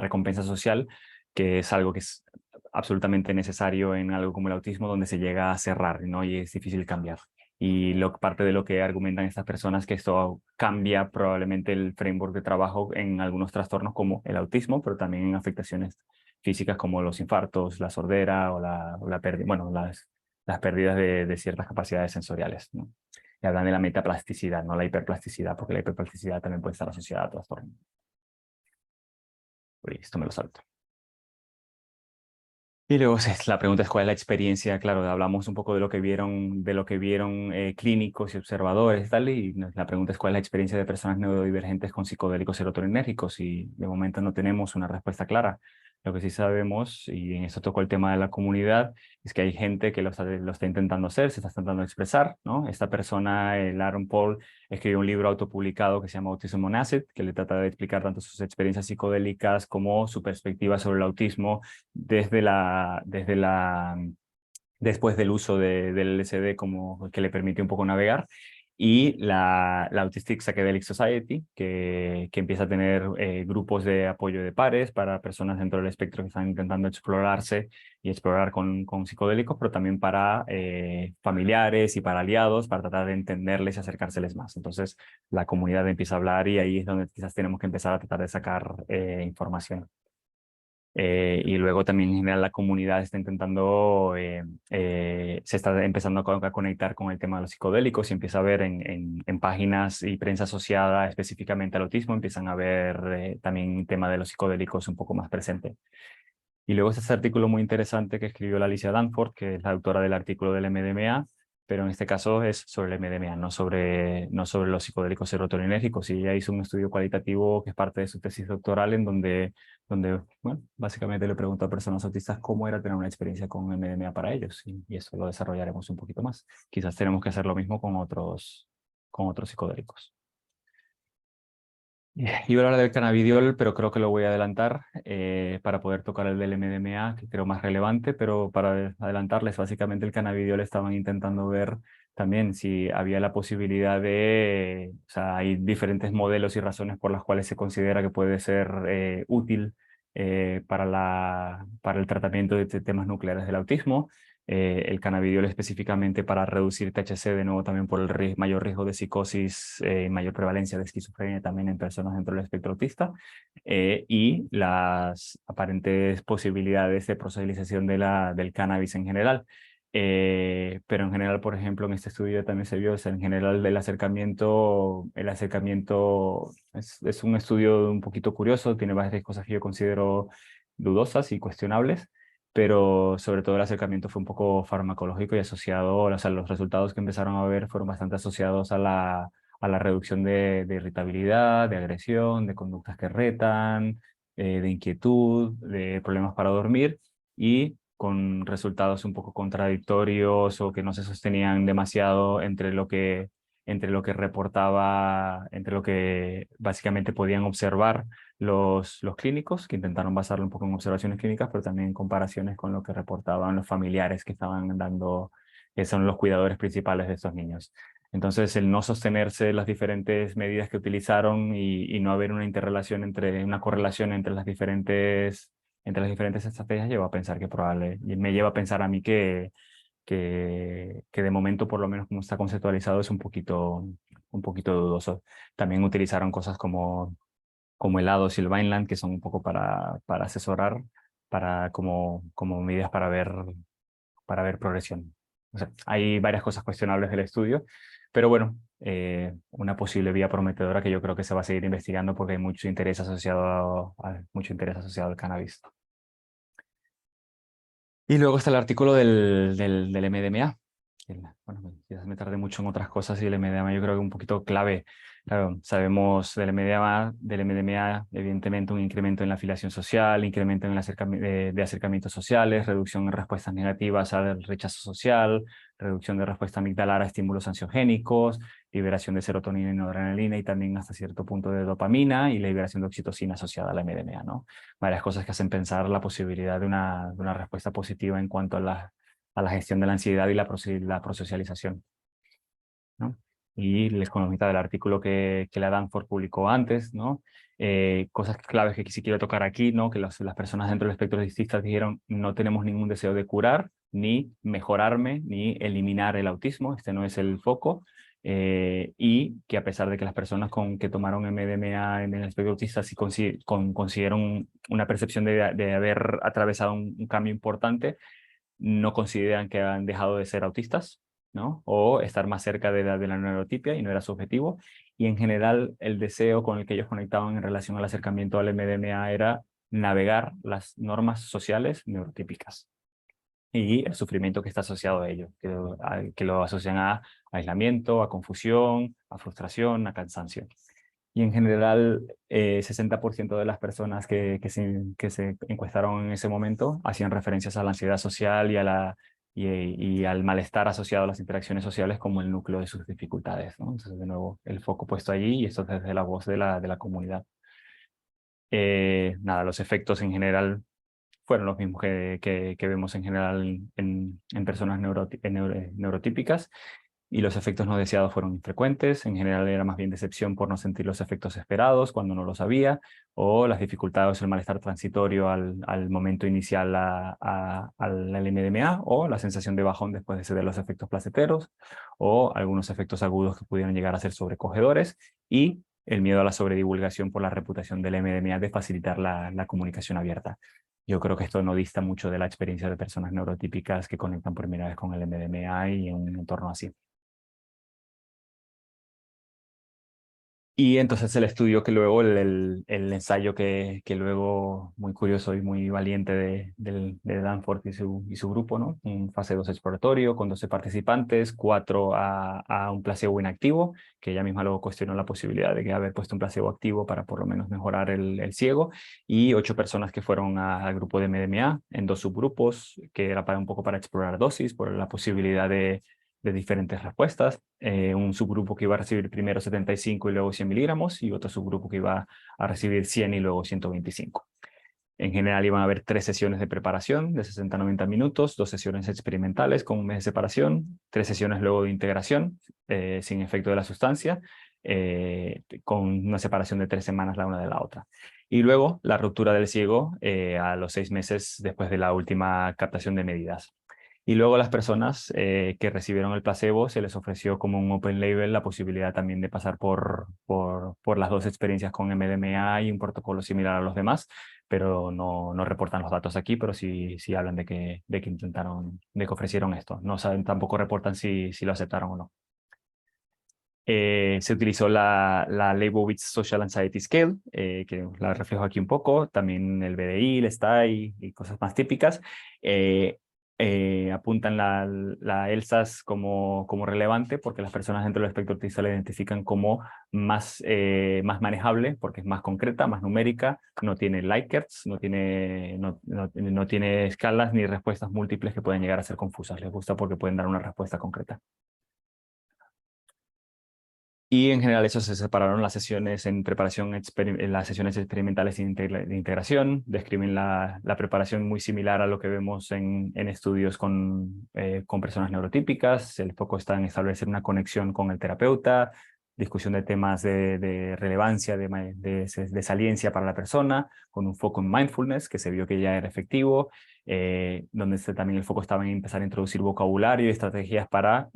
recompensa social, que es algo que es absolutamente necesario en algo como el autismo, donde se llega a cerrar, ¿no? Y es difícil cambiar. Y parte de lo que argumentan estas personas que esto cambia probablemente el framework de trabajo en algunos trastornos como el autismo, pero también en afectaciones físicas como los infartos, la sordera o la pérdida, bueno, las pérdidas de ciertas capacidades sensoriales, ¿no? Y hablan de la metaplasticidad, no la hiperplasticidad, porque la hiperplasticidad también puede estar asociada a trastorno. Uy, esto me lo salto. Y luego la pregunta es cuál es la experiencia. Claro, hablamos un poco de lo que vieron clínicos y observadores y tal, y la pregunta es cuál es la experiencia de personas neurodivergentes con psicodélicos serotoninérgicos, y de momento no tenemos una respuesta clara. Lo que sí sabemos, y en eso tocó el tema de la comunidad, es que hay gente que lo está intentando hacer, se está intentando expresar, ¿no? Esta persona, el Aaron Paul, escribió un libro autopublicado que se llama Autism on Acid, que le trata de explicar tanto sus experiencias psicodélicas como su perspectiva sobre el autismo después del uso del LSD como que le permite un poco navegar, y la Autistic Psychedelic Society, que empieza a tener grupos de apoyo de pares para personas dentro del espectro que están intentando explorarse y explorar con psicodélicos, pero también para familiares y para aliados, para tratar de entenderles y acercárseles más. Entonces la comunidad empieza a hablar y ahí es donde quizás tenemos que empezar a tratar de sacar información. Y luego también en general la comunidad está intentando, se está empezando a conectar con el tema de los psicodélicos y empieza a ver en páginas y prensa asociada específicamente al autismo, empiezan a ver también el tema de los psicodélicos un poco más presente. Y luego está este artículo muy interesante que escribió la Alicia Danforth, que es la autora del artículo del MDMA, pero en este caso es sobre el MDMA, no sobre los psicodélicos serotoninérgicos. Y ella hizo un estudio cualitativo que es parte de su tesis doctoral en donde bueno, básicamente le preguntó a personas autistas cómo era tener una experiencia con MDMA para ellos. Y eso lo desarrollaremos un poquito más. Quizás tenemos que hacer lo mismo con otros psicodélicos. Iba a hablar del cannabidiol, pero creo que lo voy a adelantar para poder tocar el del MDMA, que creo más relevante, pero para adelantarles, básicamente el cannabidiol estaban intentando ver también si había la posibilidad o sea, hay diferentes modelos y razones por las cuales se considera que puede ser útil para el tratamiento de temas nucleares del autismo. El cannabidiol específicamente para reducir THC, de nuevo también por el mayor riesgo de psicosis, mayor prevalencia de esquizofrenia también en personas dentro del espectro autista, y las aparentes posibilidades de proselización del cannabis en general. Pero en general, por ejemplo, en este estudio también se vio, o sea, en general el acercamiento es un estudio un poquito curioso, tiene varias cosas que yo considero dudosas y cuestionables, pero sobre todo el acercamiento fue un poco farmacológico y asociado, o sea, los resultados que empezaron a ver fueron bastante asociados a a la reducción de irritabilidad, de agresión, de conductas que retan, de inquietud, de problemas para dormir, y con resultados un poco contradictorios o que no se sostenían demasiado entre lo que reportaba, entre lo que básicamente podían observar los clínicos, que intentaron basarlo un poco en observaciones clínicas, pero también en comparaciones con lo que reportaban los familiares que estaban dando, que son los cuidadores principales de estos niños. Entonces, el no sostenerse las diferentes medidas que utilizaron y no haber una interrelación una correlación entre las diferentes estrategias, lleva a pensar que probable, y me lleva a pensar a mí que de momento, por lo menos como está conceptualizado, es un poquito dudoso. También utilizaron cosas como helados y el Vineland, que son un poco para asesorar, como medidas para ver progresión. O sea, hay varias cosas cuestionables del estudio, pero bueno, una posible vía prometedora que yo creo que se va a seguir investigando porque hay mucho interés asociado al cannabis. Y luego está el artículo del MDMA. Bueno, quizás me tardé mucho en otras cosas y el MDMA yo creo que es un poquito clave. Claro, sabemos del MDMA, evidentemente un incremento en la afiliación social, incremento en el de acercamientos sociales, reducción en respuestas negativas al rechazo social, reducción de respuesta amigdalar a estímulos ansiogénicos, liberación de serotonina y noradrenalina y también hasta cierto punto de dopamina y la liberación de oxitocina asociada al MDMA, ¿no? Varias cosas que hacen pensar la posibilidad de una respuesta positiva en cuanto a la gestión de la ansiedad y la prosocialización, ¿no? Y les comento del artículo que la Danforth publicó antes, ¿no? Cosas claves que sí quiero tocar aquí, ¿no? Que las personas dentro del espectro autista dijeron: no tenemos ningún deseo de curar, ni mejorarme, ni eliminar el autismo, este no es el foco. Y que a pesar de que las personas que tomaron MDMA en el espectro autista sí consideran una percepción de haber atravesado un cambio importante, no consideran que han dejado de ser autistas, ¿no? O estar más cerca de la neurotipia y no era su objetivo. Y en general el deseo con el que ellos conectaban en relación al acercamiento al MDMA era navegar las normas sociales neurotípicas y el sufrimiento que está asociado a ello, que lo asocian a aislamiento, a confusión, a frustración, a cansancio. Y en general, 60% de las personas que se encuestaron en ese momento hacían referencias a la ansiedad social y al malestar asociado a las interacciones sociales como el núcleo de sus dificultades, ¿no? Entonces, de nuevo, el foco puesto allí y esto desde la voz de la comunidad. Nada, los efectos en general fueron los mismos que vemos en general en personas neurotípicas, y los efectos no deseados fueron infrecuentes. En general era más bien decepción por no sentir los efectos esperados cuando no los había, o las dificultades o el malestar transitorio al momento inicial al MDMA, o la sensación de bajón después de ceder los efectos placenteros, o algunos efectos agudos que pudieron llegar a ser sobrecogedores, y el miedo a la sobredivulgación por la reputación del MDMA de facilitar la comunicación abierta. Yo creo que esto no dista mucho de la experiencia de personas neurotípicas que conectan por primera vez con el MDMA y en un entorno así. Y entonces el estudio que luego, el ensayo que luego, muy curioso y muy valiente de Danforth y su grupo, ¿no? En fase 2 exploratorio, con 12 participantes, 4 a un placebo inactivo, que ella misma luego cuestionó la posibilidad de que haber puesto un placebo activo para por lo menos mejorar el ciego, y 8 personas que fueron al grupo de MDMA en 2 subgrupos, que era un poco para explorar dosis, por la posibilidad de diferentes respuestas. Un subgrupo que iba a recibir primero 75 y luego 100 miligramos, y otro subgrupo que iba a recibir 100 y luego 125. En general iban a haber 3 sesiones de preparación de 60 a 90 minutos, 2 sesiones experimentales con un mes de separación, 3 sesiones luego de integración sin efecto de la sustancia, con una separación de 3 semanas la una de la otra. Y luego la ruptura del ciego a los 6 meses después de la última captación de medidas. Y luego a las personas que recibieron el placebo se les ofreció como un open label la posibilidad también de pasar por las 2 experiencias con MDMA y un protocolo similar a los demás, pero no reportan los datos aquí, pero sí hablan de que intentaron, de que ofrecieron esto. No saben, tampoco reportan si lo aceptaron o no. Se utilizó la Leibowitz Social Anxiety Scale, que la reflejo aquí un poco, también el BDI, el STAI y cosas más típicas. apuntan la ELSAS como relevante porque las personas dentro del espectro autista la identifican como más manejable porque es más concreta, más numérica, no tiene Likert, no tiene escalas ni respuestas múltiples que pueden llegar a ser confusas. Les gusta porque pueden dar una respuesta concreta. Y en general eso se separaron las sesiones en preparación, las sesiones experimentales de integración, describen la preparación muy similar a lo que vemos en estudios con personas neurotípicas. El foco está en establecer una conexión con el terapeuta, discusión de temas de relevancia, de saliencia para la persona, con un foco en mindfulness, que se vio que ya era efectivo, donde también el foco estaba en empezar a introducir vocabulario y estrategias para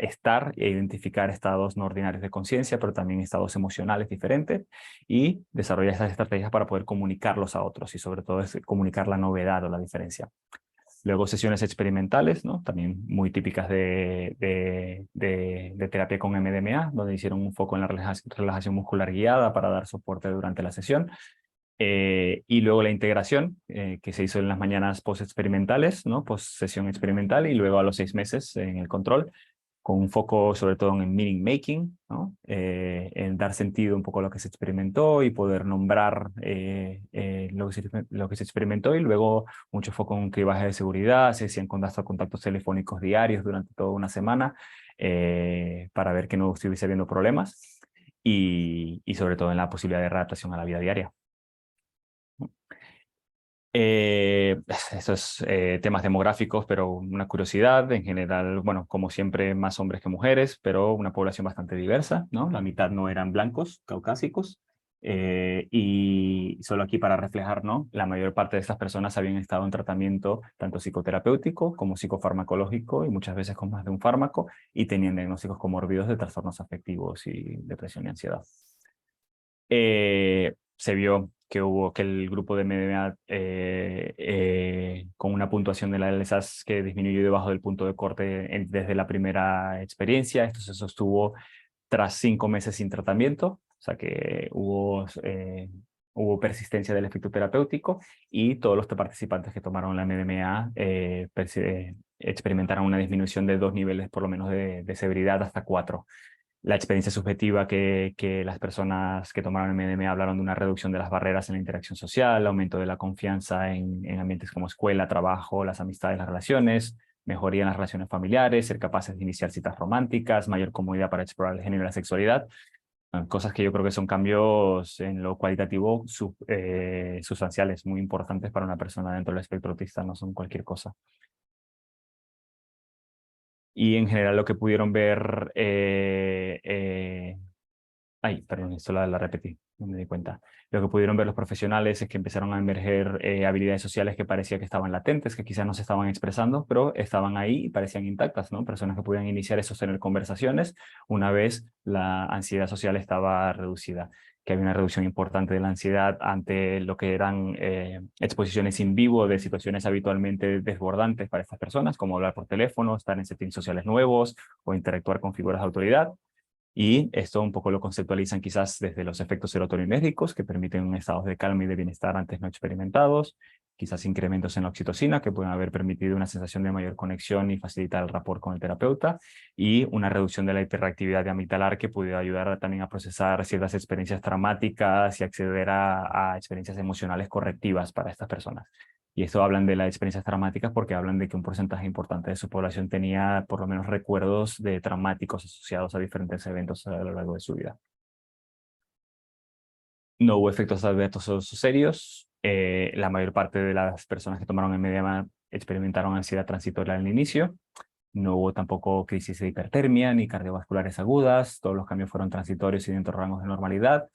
estar e identificar estados no ordinarios de conciencia, pero también estados emocionales diferentes, y desarrollar esas estrategias para poder comunicarlos a otros y sobre todo es comunicar la novedad o la diferencia. Luego sesiones experimentales, ¿no? También muy típicas de terapia con MDMA, donde hicieron un foco en la relajación muscular guiada para dar soporte durante la sesión. Y luego la integración, que se hizo en las mañanas post-experimentales, ¿no? Post-sesión experimental, y luego a los 6 meses en el control, con un foco sobre todo en meaning making, ¿no? En dar sentido un poco a lo que se experimentó y poder nombrar lo que se experimentó, y luego mucho foco en cribaje de seguridad, se hacían contactos telefónicos diarios durante toda una semana para ver que no estuviese habiendo problemas y sobre todo en la posibilidad de adaptación a la vida diaria. Estos temas demográficos, pero una curiosidad, en general, bueno, como siempre, más hombres que mujeres, pero una población bastante diversa, ¿no? La mitad no eran blancos, caucásicos, y solo aquí para reflejar, ¿no? La mayor parte de estas personas habían estado en tratamiento tanto psicoterapéutico como psicofarmacológico y muchas veces con más de un fármaco, y tenían diagnósticos comórbidos de trastornos afectivos y depresión y ansiedad. Se vio que el grupo de MDMA con una puntuación de la LSAS que disminuyó debajo del punto de corte desde la primera experiencia. Esto se sostuvo tras 5 meses sin tratamiento, o sea que hubo persistencia del efecto terapéutico, y todos los participantes que tomaron la MDMA experimentaron una disminución de 2 niveles por lo menos de severidad hasta 4. La experiencia subjetiva que las personas que tomaron MDMA hablaron de una reducción de las barreras en la interacción social, aumento de la confianza en ambientes como escuela, trabajo, las amistades, las relaciones, mejoría en las relaciones familiares, ser capaces de iniciar citas románticas, mayor comodidad para explorar el género y la sexualidad. Cosas que yo creo que son cambios en lo cualitativo sustanciales, muy importantes para una persona dentro del espectro autista, no son cualquier cosa. Y en general lo que pudieron ver, perdón, esto la repetí, no me di cuenta. Lo que pudieron ver los profesionales es que empezaron a emerger habilidades sociales que parecía que estaban latentes, que quizás no se estaban expresando, pero estaban ahí y parecían intactas, ¿no? Personas que podían iniciar y sostener conversaciones una vez la ansiedad social estaba reducida, que había una reducción importante de la ansiedad ante lo que eran exposiciones in vivo de situaciones habitualmente desbordantes para estas personas, como hablar por teléfono, estar en settings sociales nuevos o interactuar con figuras de autoridad. Y esto un poco lo conceptualizan quizás desde los efectos serotoninérgicos, que permiten estados de calma y de bienestar antes no experimentados, quizás incrementos en la oxitocina, que pueden haber permitido una sensación de mayor conexión y facilitar el rapport con el terapeuta, y una reducción de la hiperactividad de amigdalar, que puede ayudar también a procesar ciertas experiencias traumáticas y acceder a experiencias emocionales correctivas para estas personas. Y esto hablan de las experiencias traumáticas porque hablan de que un porcentaje importante de su población tenía por lo menos recuerdos de traumáticos asociados a diferentes eventos a lo largo de su vida. No hubo efectos adversos serios. La mayor parte de las personas que tomaron MDMA experimentaron ansiedad transitoria al inicio. No hubo tampoco crisis de hipertermia ni cardiovasculares agudas. Todos los cambios fueron transitorios y dentro de rangos de normalidad.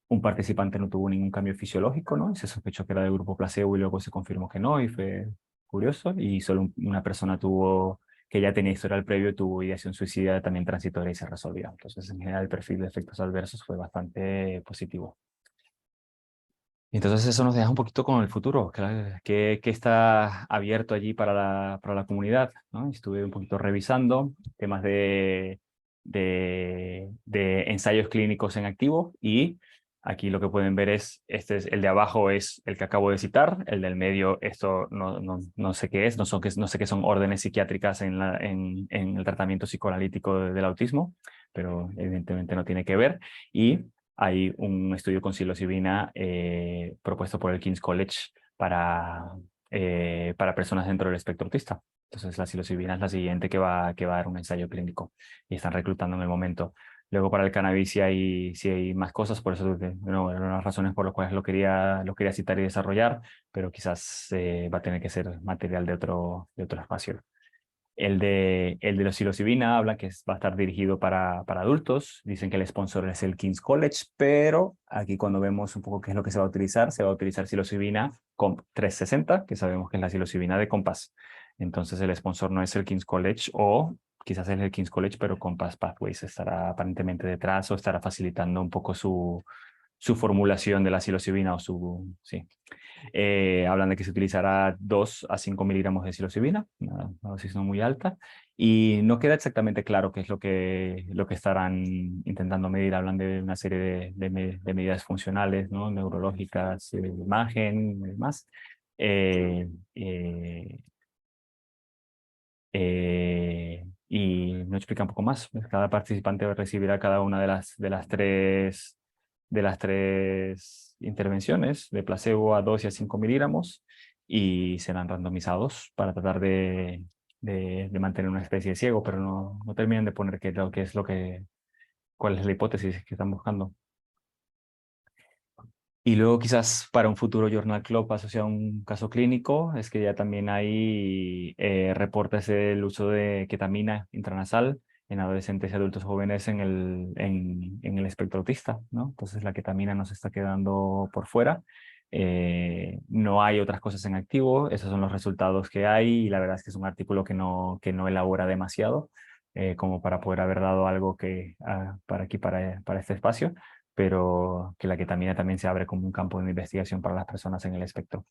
Un participante no tuvo ningún cambio fisiológico, ¿no? Se sospechó que era del grupo placebo y luego se confirmó que no, y fue curioso. Y solo una persona que ya tenía historial previo, tuvo ideación suicida también transitoria y se resolvió. Entonces, en general, el perfil de efectos adversos fue bastante positivo. Entonces eso nos deja un poquito con el futuro, que está abierto allí para la comunidad, ¿no? Estuve un poquito revisando temas de ensayos clínicos en activo, y Aquí lo que pueden ver es, este es el de abajo es el que acabo de citar, el del medio, esto no sé qué es, no sé qué son órdenes psiquiátricas en el tratamiento psicoanalítico del autismo, pero evidentemente no tiene que ver. Y hay un estudio con psilocibina propuesto por el King's College para personas dentro del espectro autista. Entonces la psilocibina es la siguiente que va a dar un ensayo clínico y están reclutando en el momento. Luego para el cannabis sí hay más cosas, por eso no, eran las razones por las cuales lo quería citar y desarrollar, pero quizás va a tener que ser material de otro espacio. El de la psilocibina habla que va a estar dirigido para adultos. Dicen que el sponsor es el King's College, pero aquí cuando vemos un poco qué es lo que se va a utilizar psilocibina con 360, que sabemos que es la psilocibina de Compass. Entonces el sponsor no es el King's College o quizás es el King's College, pero Compass Pathways estará aparentemente detrás o estará facilitando un poco su formulación de la psilocibina o su... Sí. Hablan de que se utilizará 2 a 5 miligramos de psilocibina, una dosis no muy alta, y no queda exactamente claro qué es lo que estarán intentando medir. Hablan de una serie de medidas funcionales, ¿no? Neurológicas, de imagen y demás. Y no explica un poco más. Cada participante recibirá cada una de las tres intervenciones de placebo a 2 y a 5 miligramos y serán randomizados para tratar de mantener una especie de ciego, pero no terminan de poner cuál es la hipótesis que están buscando. Y luego quizás para un futuro Journal Club asociado a un caso clínico, es que ya también hay reportes del uso de ketamina intranasal en adolescentes y adultos jóvenes en el espectro autista, ¿no? Entonces la ketamina nos está quedando por fuera. No hay otras cosas en activo, esos son los resultados que hay y la verdad es que es un artículo que no elabora demasiado como para poder haber dado algo para aquí, para este espacio, pero que la ketamina también se abre como un campo de investigación para las personas en el espectro.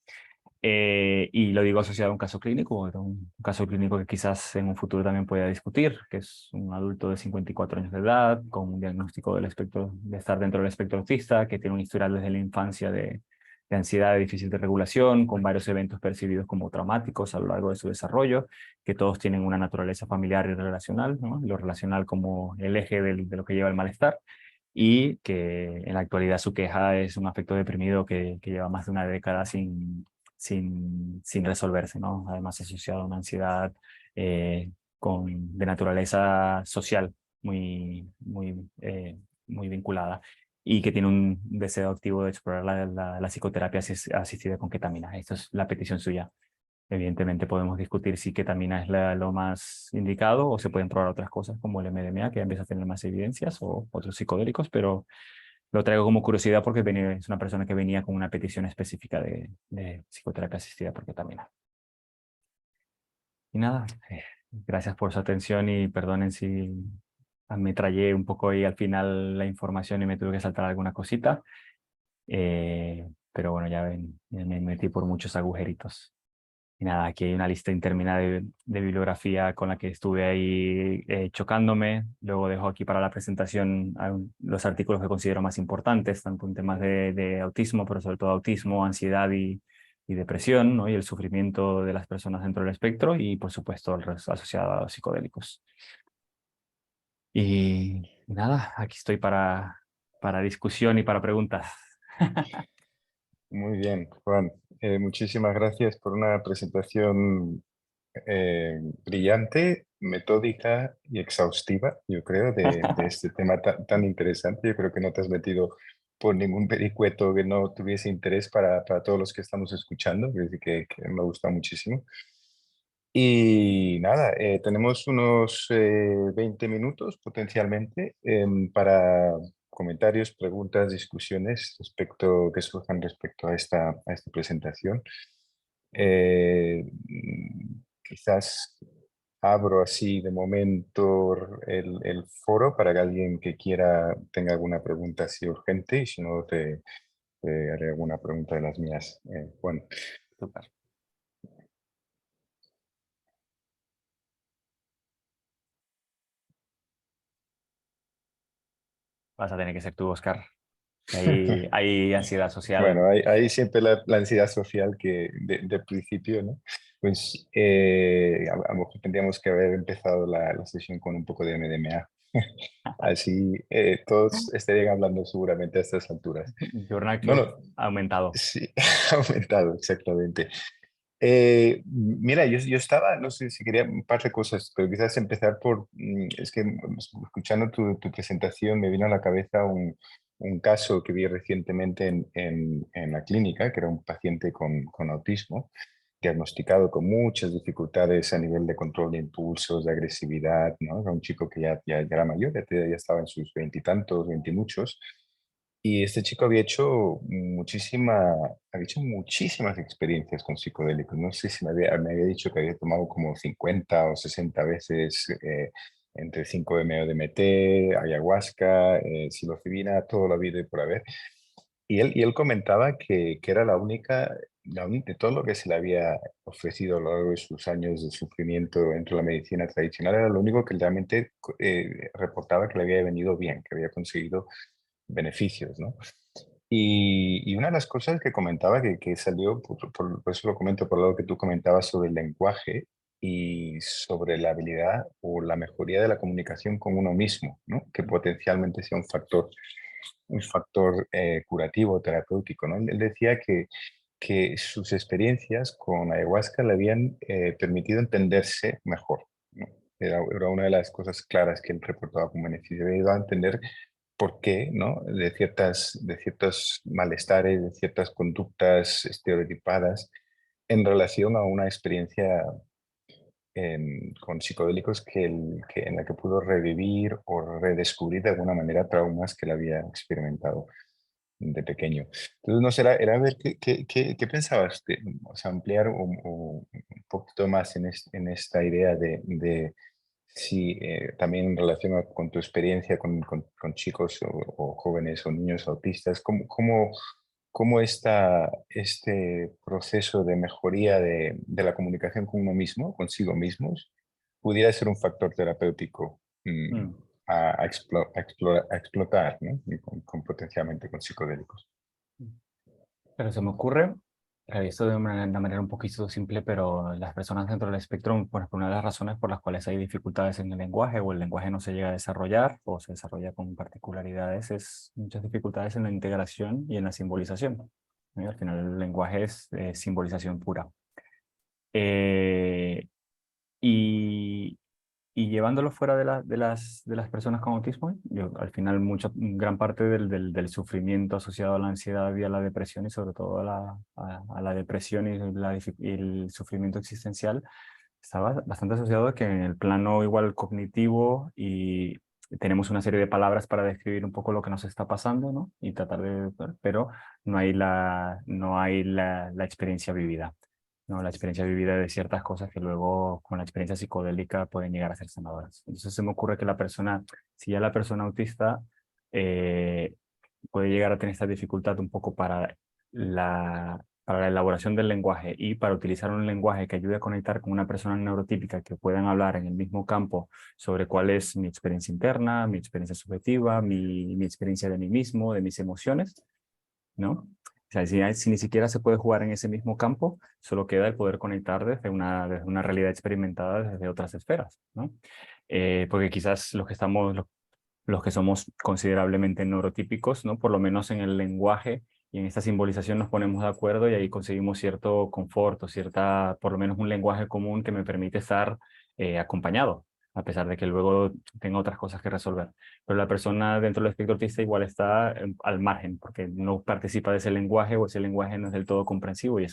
Y lo digo asociado a un caso clínico, un caso clínico que quizás en un futuro también pueda discutir, que es un adulto de 54 años de edad, con un diagnóstico del espectro, de estar dentro del espectro autista, que tiene un historial desde la infancia de ansiedad difícil de regulación, con varios eventos percibidos como traumáticos a lo largo de su desarrollo, que todos tienen una naturaleza familiar y relacional, ¿no? Lo relacional como el eje de lo que lleva al malestar, y que en la actualidad su queja es un afecto deprimido que lleva más de una década sin resolverse, ¿no? Además asociado a una ansiedad de naturaleza social muy vinculada y que tiene un deseo activo de explorar la psicoterapia asistida con ketamina. Esta es la petición suya. Evidentemente podemos discutir si ketamina es lo más indicado o se pueden probar otras cosas como el MDMA, que ya empieza a tener más evidencias, o otros psicodélicos, pero lo traigo como curiosidad porque es una persona que venía con una petición específica de psicoterapia asistida por ketamina. Y nada, gracias por su atención y perdonen si me trayé un poco ahí al final la información y me tuve que saltar alguna cosita. Pero bueno, ya ven, ya me metí por muchos agujeritos. Y nada, aquí hay una lista interminable de bibliografía con la que estuve ahí chocándome. Luego dejo aquí para la presentación los artículos que considero más importantes, tanto en temas de autismo, pero sobre todo autismo, ansiedad y depresión, ¿no? Y el sufrimiento de las personas dentro del espectro y, por supuesto, el asociado a los psicodélicos. Y nada, aquí estoy para discusión y para preguntas. Muy bien, Juan. Muchísimas gracias por una presentación brillante, metódica y exhaustiva, yo creo, de este tema tan interesante. Yo creo que no te has metido por ningún vericueto que no tuviese interés para todos los que estamos escuchando, que me gusta muchísimo. Y nada, tenemos unos 20 minutos potencialmente para comentarios, preguntas, discusiones que surjan respecto a esta presentación. Quizás abro así de momento el foro para que alguien que quiera tenga alguna pregunta así urgente y si no te haré alguna pregunta de las mías. Juan. Súper. Vas a tener que ser tú, Oscar. Hay ansiedad asociada. Bueno, hay siempre la ansiedad social que de principio, ¿no? Pues a lo mejor tendríamos que haber empezado la sesión con un poco de MDMA. Así todos estarían hablando seguramente a estas alturas. Journal Club Bueno, ha aumentado. sí, ha aumentado, exactamente. Mira, yo estaba, no sé si quería un par de cosas, pero quizás empezar por, es que escuchando tu presentación me vino a la cabeza un caso que vi recientemente en la clínica, que era un paciente con autismo, diagnosticado con muchas dificultades a nivel de control de impulsos, de agresividad, ¿no? Era un chico que ya era mayor, ya estaba en sus veintitantos, veintimuchos, y este chico había hecho muchísimas experiencias con psicodélicos. No sé si me había dicho que había tomado como 50 o 60 veces entre 5-MeO-DMT, ayahuasca, psilocibina, todo lo habido y por haber. Y él comentaba que era de todo lo que se le había ofrecido a lo largo de sus años de sufrimiento dentro de la medicina tradicional, era lo único que realmente reportaba que le había venido bien, que había conseguido beneficios, ¿no? Y una de las cosas que comentaba que salió, por eso lo comento por lo que tú comentabas sobre el lenguaje y sobre la habilidad o la mejoría de la comunicación con uno mismo, ¿no? Que potencialmente sea un factor curativo, terapéutico, ¿no? Él decía que sus experiencias con ayahuasca le habían permitido entenderse mejor, ¿no? Era una de las cosas claras que él reportaba como beneficio. Había ayudado a entender por qué, ¿no? De ciertos malestares, de ciertas conductas estereotipadas en relación a una experiencia con psicodélicos en la que pudo revivir o redescubrir de alguna manera traumas que él había experimentado de pequeño. Entonces, no sé, era ver qué pensabas, o sea, ampliar un poquito más en esta idea de si también en relación con tu experiencia con chicos o jóvenes o niños autistas, ¿cómo este proceso de mejoría de la comunicación con uno mismo, consigo mismos, pudiera ser un factor terapéutico Mm. a explotar, ¿no? Y potencialmente con psicodélicos? Pero se me ocurre, esto de una manera un poquito simple, pero las personas dentro del espectro, pues por una de las razones por las cuales hay dificultades en el lenguaje o el lenguaje no se llega a desarrollar o se desarrolla con particularidades, es muchas dificultades en la integración y en la simbolización. ¿No? Al final el lenguaje es simbolización pura. Eh, y, y llevándolo fuera de las personas con autismo, yo, al final gran parte del sufrimiento asociado a la ansiedad y a la depresión y sobre todo a la depresión y el sufrimiento existencial está bastante asociado a que en el plano igual cognitivo y tenemos una serie de palabras para describir un poco lo que nos está pasando, ¿no? Y tratar de, pero no hay la experiencia vivida. ¿No? La experiencia vivida de ciertas cosas que luego con la experiencia psicodélica pueden llegar a ser sanadoras. Entonces se me ocurre que si ya la persona autista eh, puede llegar a tener esta dificultad un poco para la elaboración del lenguaje y para utilizar un lenguaje que ayude a conectar con una persona neurotípica que puedan hablar en el mismo campo sobre cuál es mi experiencia interna, mi experiencia subjetiva, mi experiencia de mí mismo, de mis emociones, ¿no? O sea, si ni siquiera se puede jugar en ese mismo campo, solo queda el poder conectar desde una realidad experimentada desde otras esferas, ¿no? Porque quizás los que somos considerablemente neurotípicos, ¿no? Por lo menos en el lenguaje y en esta simbolización nos ponemos de acuerdo y ahí conseguimos cierto confort o por lo menos un lenguaje común que me permite estar acompañado, a pesar de que luego tenga otras cosas que resolver. Pero la persona dentro del espectro autista igual está al margen, porque no participa de ese lenguaje o ese lenguaje no es del todo comprensivo y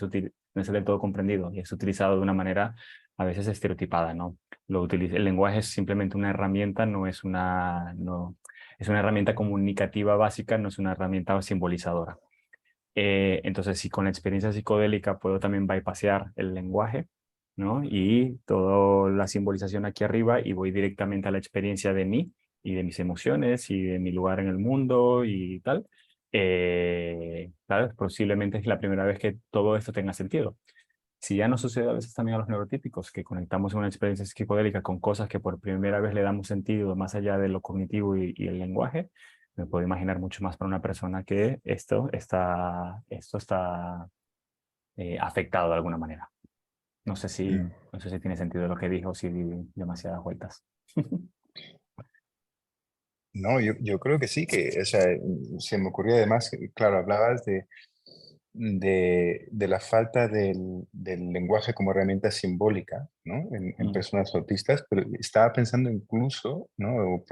no es del todo comprendido y es utilizado de una manera a veces estereotipada, ¿no? El lenguaje es simplemente una herramienta, no, es una herramienta comunicativa básica, no es una herramienta simbolizadora. Entonces, si con la experiencia psicodélica puedo también bypassear el lenguaje, ¿no? Y toda la simbolización aquí arriba y voy directamente a la experiencia de mí y de mis emociones y de mi lugar en el mundo y tal, claro, posiblemente es la primera vez que todo esto tenga sentido. Si ya nos sucede a veces también a los neurotípicos, que conectamos una experiencia psicodélica con cosas que por primera vez le damos sentido más allá de lo cognitivo y el lenguaje, Me puedo imaginar mucho más para una persona que esto está afectado de alguna manera. No sé si, Mm. no sé si tiene sentido lo que dijo o si di demasiadas vueltas. No, yo creo que sí, que o sea, se me ocurrió además, claro, hablabas de la falta del lenguaje como herramienta simbólica, ¿no? En Mm, personas autistas, pero estaba pensando incluso, ¿no?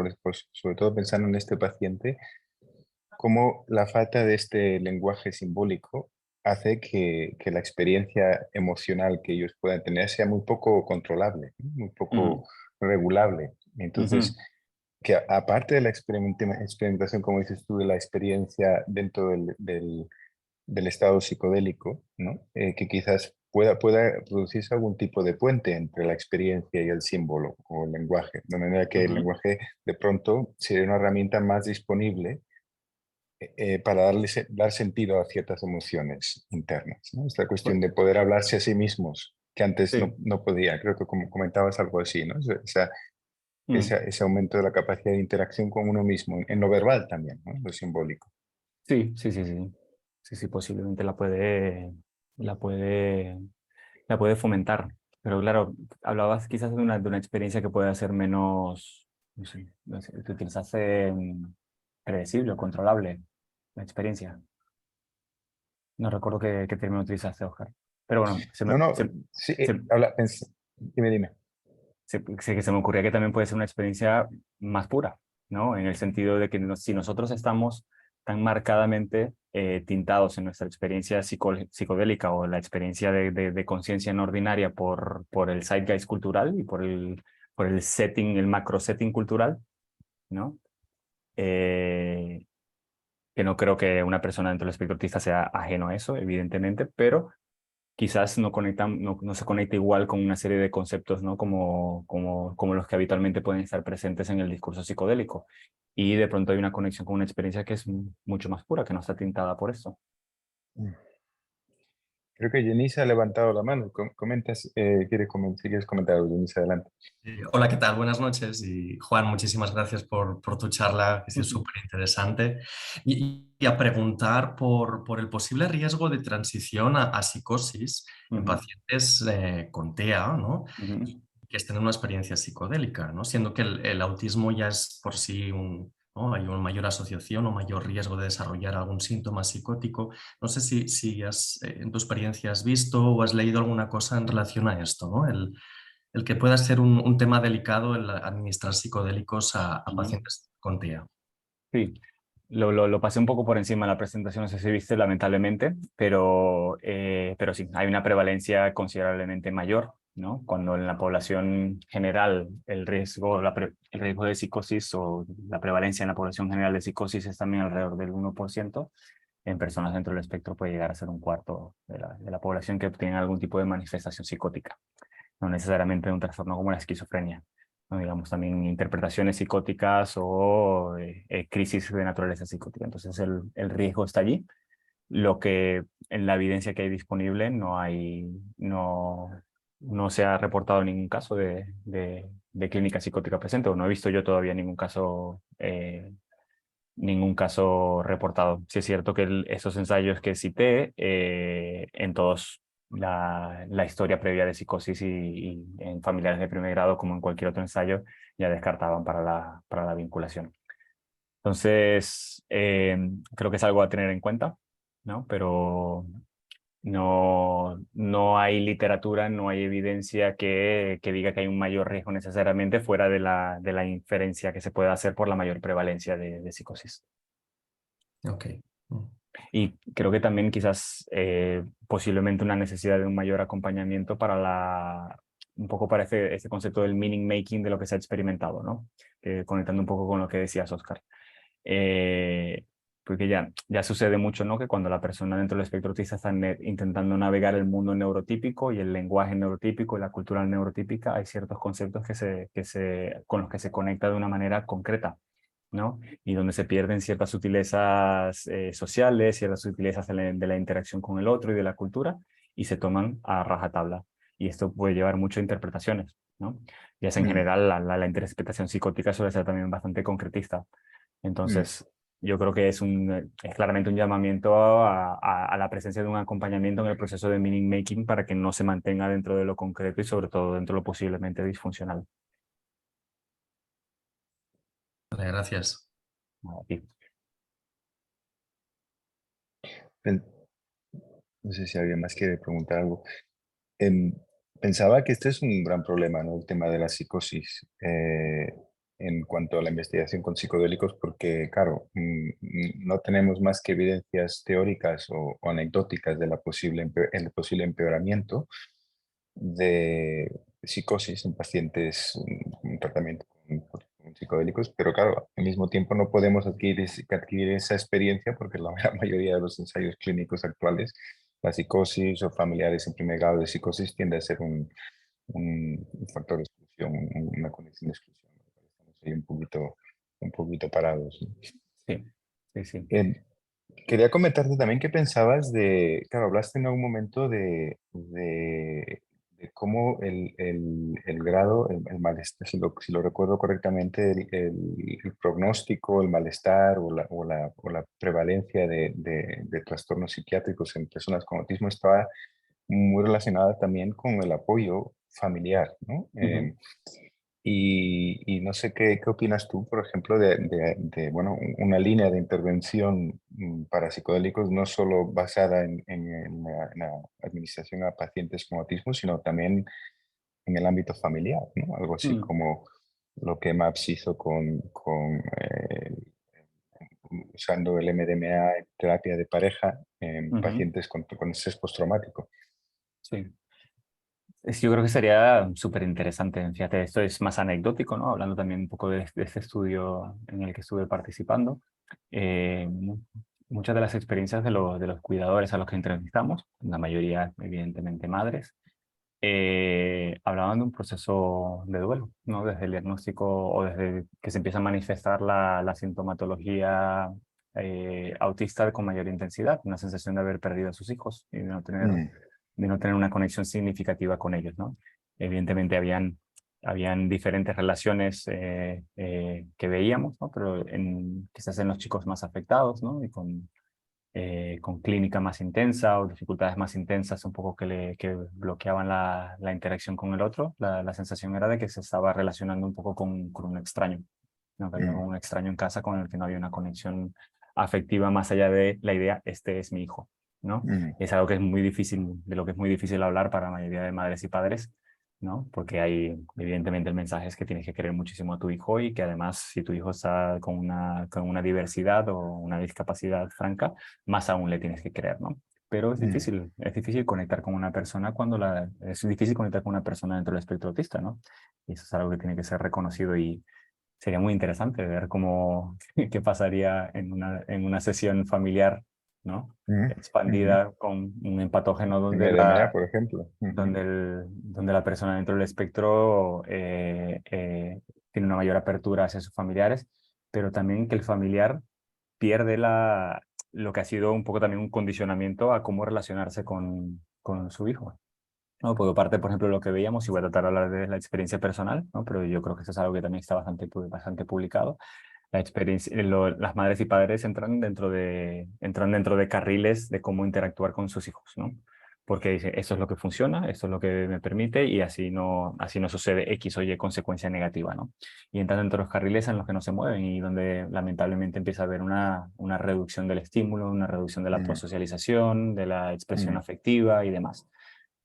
Sobre todo pensando en este paciente, cómo la falta de este lenguaje simbólico hace que la experiencia emocional que ellos puedan tener sea muy poco controlable, ¿no? Muy mm, poco regulable. Entonces, ujú, que aparte de la experimentación, como dices tú, de la experiencia dentro del estado psicodélico, ¿no? Que quizás pueda producirse algún tipo de puente entre la experiencia y el símbolo o el lenguaje, de manera que el ujú. lenguaje de pronto sería una herramienta más disponible para dar sentido a ciertas emociones internas, ¿no? Esta cuestión Bueno, de poder hablarse a sí mismos, que antes sí. no podía. Creo que como comentabas algo así, ¿no? Mm, Ese aumento de la capacidad de interacción con uno mismo, en lo verbal también, ¿no? Lo simbólico. sí, sí, sí, sí. Sí, sí, posiblemente la puede, la puede fomentar. Pero claro, hablabas quizás de una experiencia que puede ser menos, no sé, que utilizaste predecible o controlable, la experiencia. No recuerdo qué término utilizaste, Oscar. Pero bueno, No, no, sí, se, dime. que se me ocurría que también puede ser una experiencia más pura, ¿no? En el sentido de que si nosotros estamos tan marcadamente tintados en nuestra experiencia psicodélica o la experiencia de conciencia no ordinaria por el zeitgeist cultural y por el setting, el macro setting cultural, ¿no? Eh, que no creo que una persona dentro del espectro autista sea ajeno a eso, evidentemente, pero quizás no se conecta igual con una serie de conceptos, ¿no? Como los que habitualmente pueden estar presentes en el discurso psicodélico. Y de pronto hay una conexión con una experiencia que es mucho más pura, que no está tintada por esto. Creo que Jenise ha levantado la mano. Comentas, si quieres comentar algo, Jenise, adelante. Hola, ¿qué tal? Buenas noches. Y Juan, muchísimas gracias por tu charla, que ha sido súper interesante. Y a preguntar por el posible riesgo de transición a psicosis en Ujú, pacientes con TEA, ¿no? ujú, Y que estén en una experiencia psicodélica, ¿no? Siendo que el autismo ya es por sí ¿no? Hay una mayor asociación o mayor riesgo de desarrollar algún síntoma psicótico. No sé si en tu experiencia has visto o has leído alguna cosa en relación a esto, ¿no? El que pueda ser un tema delicado el administrar psicodélicos a ujú. pacientes con TEA. Sí, lo pasé un poco por encima en la presentación, no sé si viste, lamentablemente, pero sí, hay una prevalencia considerablemente mayor, ¿no? Cuando en la población general el riesgo de psicosis o la prevalencia en la población general de psicosis es también alrededor del 1%, en personas dentro del espectro puede llegar a ser un cuarto de la población que tiene algún tipo de manifestación psicótica, no necesariamente un trastorno como la esquizofrenia, ¿no? Digamos también interpretaciones psicóticas o crisis de naturaleza psicótica. Entonces el riesgo está allí. Lo que en la evidencia que hay disponible no se ha reportado ningún caso de clínica psicótica presente, o no he visto yo todavía ningún caso reportado. Sí es cierto que esos ensayos que cité, en todos la historia previa de psicosis y en familiares de primer grado, como en cualquier otro ensayo, ya descartaban para la vinculación. Entonces, creo que es algo a tener en cuenta, ¿no? Pero no hay literatura, no hay evidencia que diga que hay un mayor riesgo necesariamente fuera de la inferencia que se puede hacer por la mayor prevalencia de psicosis. Ok. Mm. Y creo que también quizás posiblemente una necesidad de un mayor acompañamiento un poco para este concepto del meaning making de lo que se ha experimentado, ¿no? Conectando un poco con lo que decías, Oscar. Eh, Porque ya sucede mucho, ¿no? Que cuando la persona dentro del espectro autista está intentando navegar el mundo neurotípico y el lenguaje neurotípico y la cultura neurotípica, hay ciertos conceptos con los que se conecta de una manera concreta, ¿no? Y donde se pierden ciertas sutilezas sociales, ciertas sutilezas de la interacción con el otro y de la cultura, y se toman a rajatabla. Y esto puede llevar mucho a interpretaciones, ¿no? Ya sea en Mm, general, la interpretación psicótica suele ser también bastante concretista. mm. Entonces, yo creo que es claramente un llamamiento a la presencia de un acompañamiento en el proceso de meaning making para que no se mantenga dentro de lo concreto y sobre todo dentro de lo posiblemente disfuncional. Vale, gracias. Aquí. No sé si alguien más quiere preguntar algo. Em, Pensaba que este es un gran problema, ¿no? El tema de la psicosis en cuanto a la investigación con psicodélicos, porque, claro, no tenemos más que evidencias teóricas o anecdóticas de el posible empeoramiento de psicosis en pacientes en tratamiento con psicodélicos, pero claro, al mismo tiempo no podemos adquirir esa experiencia porque la gran mayoría de los ensayos clínicos actuales, la psicosis o familiares en primer grado de psicosis tiende a ser un factor de exclusión, una condición de exclusión. Estamos ahí un poquito parados, ¿no? Sí, sí, sí. Quería comentarte también qué pensabas claro, hablaste en algún momento de cómo el grado, el malestar, si lo recuerdo correctamente, el pronóstico, el malestar o la prevalencia de trastornos psiquiátricos en personas con autismo estaba muy relacionada también con el apoyo familiar, ¿no? Y no sé qué opinas tú, por ejemplo, bueno, una línea de intervención para psicodélicos no solo basada en la administración a pacientes con autismo, sino también en el ámbito familiar, ¿no? Algo así Mm, como lo que MAPS hizo usando el MDMA en terapia de pareja en ujú, pacientes con estrés postraumático. sí. Yo creo que sería súper interesante. Fíjate, esto es más anecdótico, ¿no? Hablando también un poco de este estudio en el que estuve participando. Muchas de las experiencias de los cuidadores a los que entrevistamos, la mayoría evidentemente madres, hablaban de un proceso de duelo, ¿no? Desde el diagnóstico o desde que se empieza a manifestar la sintomatología autista con mayor intensidad, una sensación de haber perdido a sus hijos y Mm, de no tener una conexión significativa con ellos, ¿no? Evidentemente habían diferentes relaciones que veíamos, ¿no? Pero quizás en los chicos más afectados, ¿no? Y con clínica más intensa o dificultades más intensas, un poco que bloqueaban la interacción con el otro, la sensación era de que se estaba relacionando un poco con un extraño, ¿no? Que había mm, un extraño en casa con el que no había una conexión afectiva más allá de la idea, este es mi hijo, ¿no? mm, Es algo que es muy difícil, de lo que es muy difícil hablar para la mayoría de madres y padres, ¿no? Porque hay, evidentemente, el mensaje es que tienes que querer muchísimo a tu hijo y que además, si tu hijo está con una diversidad o una discapacidad franca, más aún le tienes que querer, ¿no? Pero mm. es difícil conectar con una persona es difícil conectar con una persona dentro del espectro autista, ¿no? Y eso es algo que tiene que ser reconocido y sería muy interesante ver cómo, qué pasaría en una sesión familiar, ¿no? Mm, mm. Expandida con un empatógeno MDMA, por ejemplo. Ujú. donde la persona dentro del espectro tiene una mayor apertura hacia sus familiares, pero también que el familiar pierde lo que ha sido un poco también un condicionamiento a cómo relacionarse con su hijo. ¿No? Porque parte, por ejemplo, de lo que veíamos, y voy a tratar de hablar de la experiencia personal, ¿no? Pero yo creo que eso es algo que también está bastante publicado. Las madres y padres entran dentro de carriles de cómo interactuar con sus hijos, ¿no? Porque dice, esto es lo que funciona, esto es lo que me permite y así no sucede X o Y consecuencia negativa, ¿no? Y entran dentro de los carriles en los que no se mueven y donde lamentablemente empieza a haber una reducción del estímulo, una reducción de la Mm, prosocialización, de la expresión mm. afectiva y demás.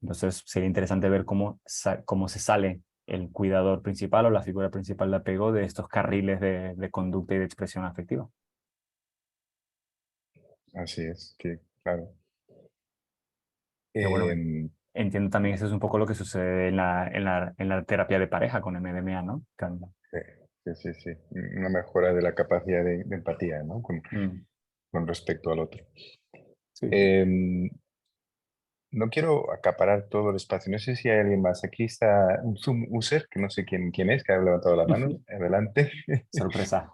Entonces sería interesante ver cómo se sale el cuidador principal o la figura principal de apego de estos carriles de conducta y de expresión afectiva. Así es, que claro. Que bueno, Em, entiendo también eso es un poco lo que sucede en la terapia de pareja con MDMA, ¿no? sí, sí, sí, sí. Una mejora de la capacidad de empatía, ¿no? Mm, Con respecto al otro. sí. Em, no quiero acaparar todo el espacio. No sé si hay alguien más. Aquí está un Zoom user, que no sé quién es, que ha levantado la mano. Adelante. Sorpresa.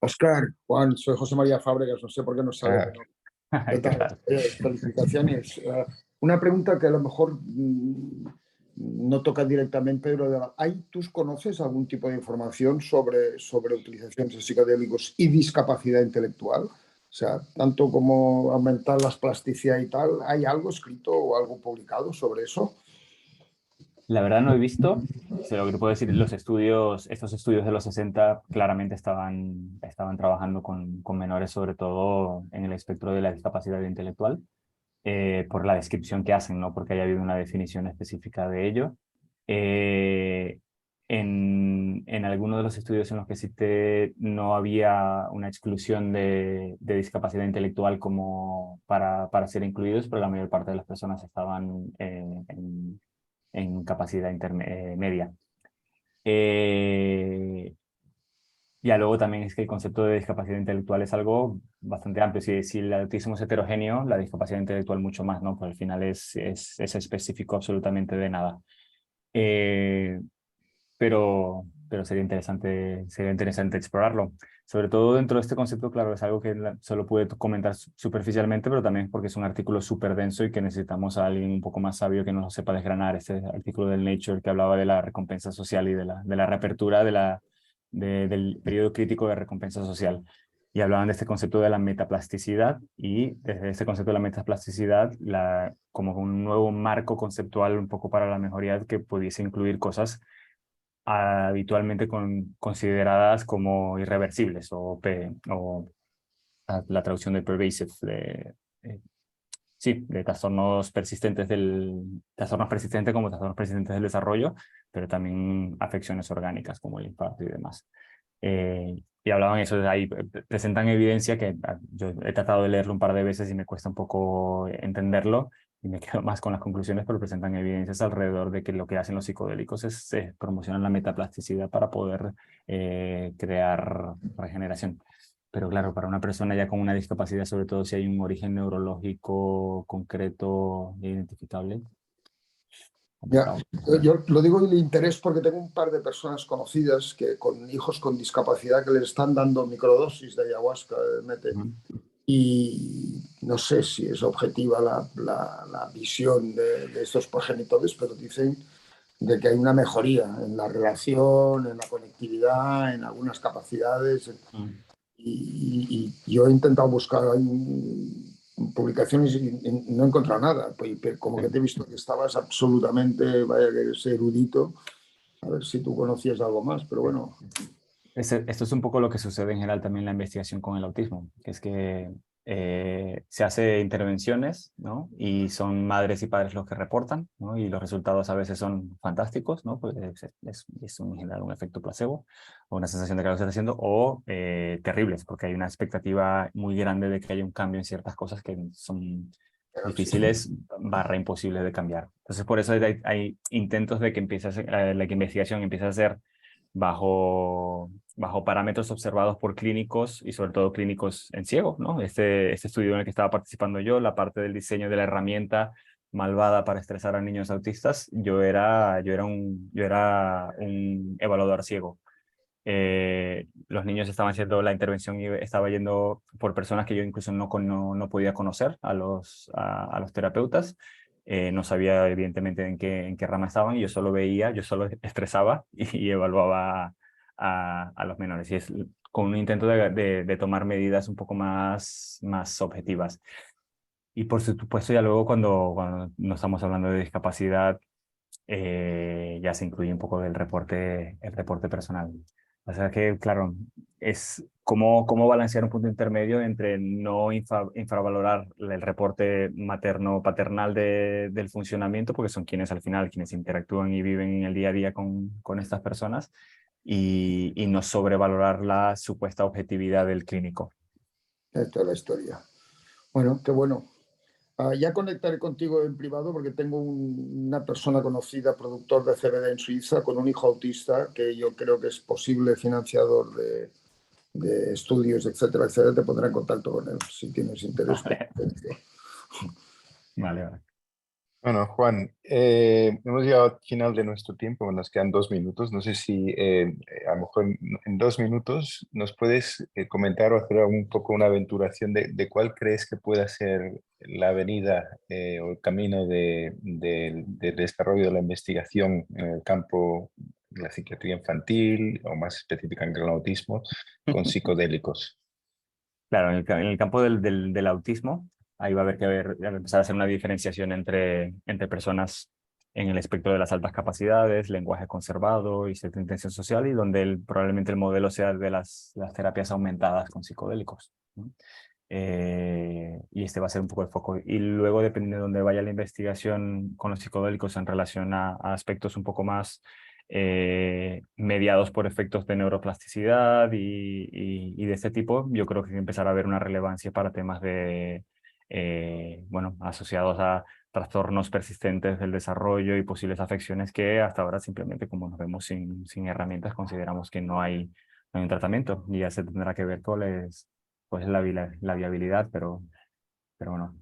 Oscar, Juan, soy José María Fábregas, no sé por qué no sale, Ah, pero ¿qué ¿Qué tal? tal? Felicitaciones. Una pregunta que a lo mejor no toca directamente, pero ¿tú conoces algún tipo de información sobre utilización de psicodélicos y discapacidad intelectual? O sea, tanto como aumentar la plasticidad y tal, ¿hay algo escrito o algo publicado sobre eso? La verdad no he visto, lo que te puedo decir, estos estudios de los 60 claramente estaban trabajando con menores, sobre todo en el espectro de la discapacidad intelectual, por la descripción que hacen, no porque haya habido una definición específica de ello. Eh, en algunos de los estudios en los que cité no había una exclusión de discapacidad intelectual como para ser incluidos, pero la mayor parte de las personas estaban en capacidad media. Ya luego también es que el concepto de discapacidad intelectual es algo bastante amplio. Si el autismo es heterogéneo, la discapacidad intelectual mucho más, ¿no? Pues al final es específico absolutamente de nada. Pero sería interesante explorarlo. Sobre todo dentro de este concepto, claro, es algo que solo pude comentar superficialmente, pero también porque es un artículo súper denso y que necesitamos a alguien un poco más sabio que nos lo sepa desgranar. Este artículo del Nature que hablaba de la recompensa social y de la reapertura del periodo crítico de recompensa social. Y hablaban de este concepto de la metaplasticidad y desde este concepto de la metaplasticidad como un nuevo marco conceptual un poco para la mejoría que pudiese incluir cosas habitualmente consideradas como irreversibles o la traducción de pervasive, sí, de trastornos persistentes como trastornos persistentes del desarrollo, pero también afecciones orgánicas como el infarto y demás. Y hablaban eso, de ahí presentan evidencia que yo he tratado de leerlo un par de veces y me cuesta un poco entenderlo y me quedo más con las conclusiones, pero presentan evidencias alrededor de que lo que hacen los psicodélicos es promocionar la metaplasticidad para poder crear regeneración. Pero claro, para una persona ya con una discapacidad, sobre todo si hay un origen neurológico concreto e identificable, Ya, complicado. yo lo digo el interés porque tengo un par de personas conocidas que con hijos con discapacidad que les están dando microdosis de ayahuasca, Ujú. y no sé si es objetiva la visión de estos progenitores, pero dicen de que hay una mejoría en la relación, en la conectividad, en algunas capacidades. Mm. Y yo he intentado buscar publicaciones y no he encontrado nada. Pues, como que te he visto que estabas absolutamente, vaya que eres erudito, a ver si tú conocías algo más, pero bueno. Esto es un poco lo que sucede en general también en la investigación con el autismo, que es que se hace intervenciones, ¿no? Y son madres y padres los que reportan, ¿no? Y los resultados a veces son fantásticos, ¿no? Pues es en general un efecto placebo o una sensación de que lo está haciendo, o terribles, porque hay una expectativa muy grande de que haya un cambio en ciertas cosas que son Sí. difíciles / imposibles de cambiar. Entonces, por eso hay intentos de que la investigación empiece a ser bajo parámetros observados por clínicos y sobre todo clínicos en ciego, ¿no? Este estudio en el que estaba participando yo, la parte del diseño de la herramienta malvada para estresar a niños autistas, yo era un evaluador ciego. Los niños estaban haciendo la intervención y estaba yendo por personas que yo incluso no podía conocer a los terapeutas. No sabía evidentemente en qué rama estaban y yo solo veía, yo solo estresaba y evaluaba a los menores. Y es con un intento de tomar medidas un poco más objetivas. Y por supuesto ya luego cuando no estamos hablando de discapacidad, ya se incluye un poco el reporte personal. O sea que, claro, es cómo balancear un punto intermedio entre no infravalorar el reporte materno-paternal del funcionamiento, porque son quienes al final, quienes interactúan y viven en el día a día con estas personas, y no sobrevalorar la supuesta objetividad del clínico. Esta es la historia. Bueno, qué bueno. Ya conectaré contigo en privado porque tengo una persona conocida, productor de CBD en Suiza, con un hijo autista que yo creo que es posible financiador de estudios, etcétera, etcétera. Te pondré en contacto con él si tienes interés. Vale, vale. Bueno, Juan, hemos llegado al final de nuestro tiempo, nos quedan 2 minutos. No sé si a lo mejor en 2 minutos nos puedes comentar o hacer un poco una aventuración de cuál crees que pueda ser la avenida o el camino del desarrollo de la investigación en el campo de la psiquiatría infantil o más específicamente el autismo con psicodélicos. Claro, en el campo del autismo, ahí va a haber que empezar a hacer una diferenciación entre personas en el espectro de las altas capacidades, lenguaje conservado y cierta intención social, y donde probablemente el modelo sea de las terapias aumentadas con psicodélicos, ¿no? Y este va a ser un poco el foco. Y luego, dependiendo de dónde vaya la investigación con los psicodélicos en relación a aspectos un poco más mediados por efectos de neuroplasticidad y de este tipo, yo creo que empezará a haber una relevancia para temas bueno, asociados a trastornos persistentes del desarrollo y posibles afecciones que hasta ahora simplemente como nos vemos sin herramientas, consideramos que no hay un tratamiento y ya se tendrá que ver pues la viabilidad, pero bueno.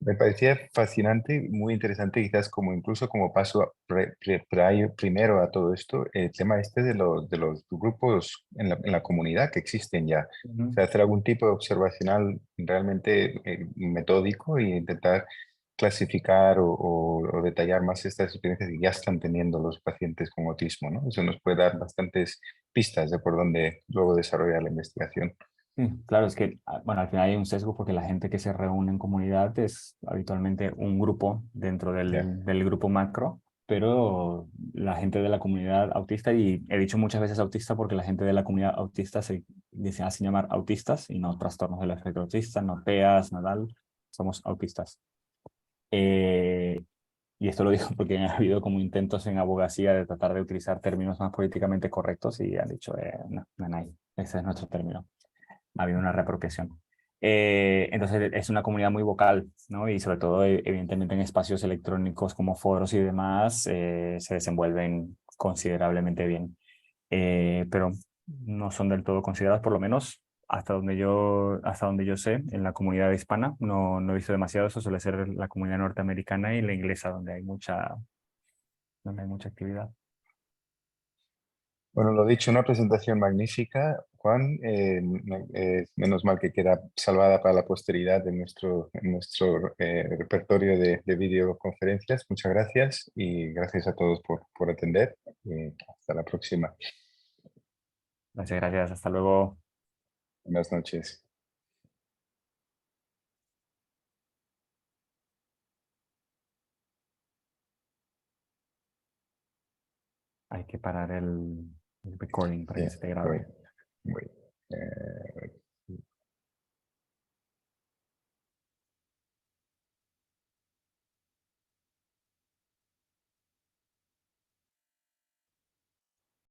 Me parecía fascinante, muy interesante, quizás como incluso como paso primero a todo esto, el tema este de los grupos en la comunidad que existen ya. O Ujú. sea, hacer algún tipo de observacional realmente metódico e intentar clasificar o detallar más estas experiencias que ya están teniendo los pacientes con autismo, ¿no? Eso nos puede dar bastantes pistas de por dónde luego desarrollar la investigación. Claro, es que, bueno, al final hay un sesgo porque la gente que se reúne en comunidad es habitualmente un grupo dentro Ya. del grupo macro, pero la gente de la comunidad autista, y he dicho muchas veces autista porque la gente de la comunidad autista se hacen llamar autistas y no trastornos del espectro autista, no TEAs, no tal, somos autistas. Eh, y esto lo digo porque ha habido como intentos en abogacía de tratar de utilizar términos más políticamente correctos y han dicho, no, no hay, ese es nuestro término. Ha habido una reapropiación. Entonces es una comunidad muy vocal, ¿no? Y sobre todo, evidentemente, en espacios electrónicos como foros y demás, se desenvuelven considerablemente bien. Pero no son del todo consideradas, por lo menos hasta donde yo sé, en la comunidad hispana. No he visto demasiado eso, suele ser la comunidad norteamericana y la inglesa, donde hay mucha actividad. Bueno, lo dicho, una presentación magnífica, Juan. Menos mal que queda salvada para la posteridad en nuestro repertorio de videoconferencias. Muchas gracias y gracias a todos por atender. Hasta la próxima. Muchas gracias, hasta luego. Buenas noches. Hay que parar el recording para Sí, que se te voy, grabe. voy.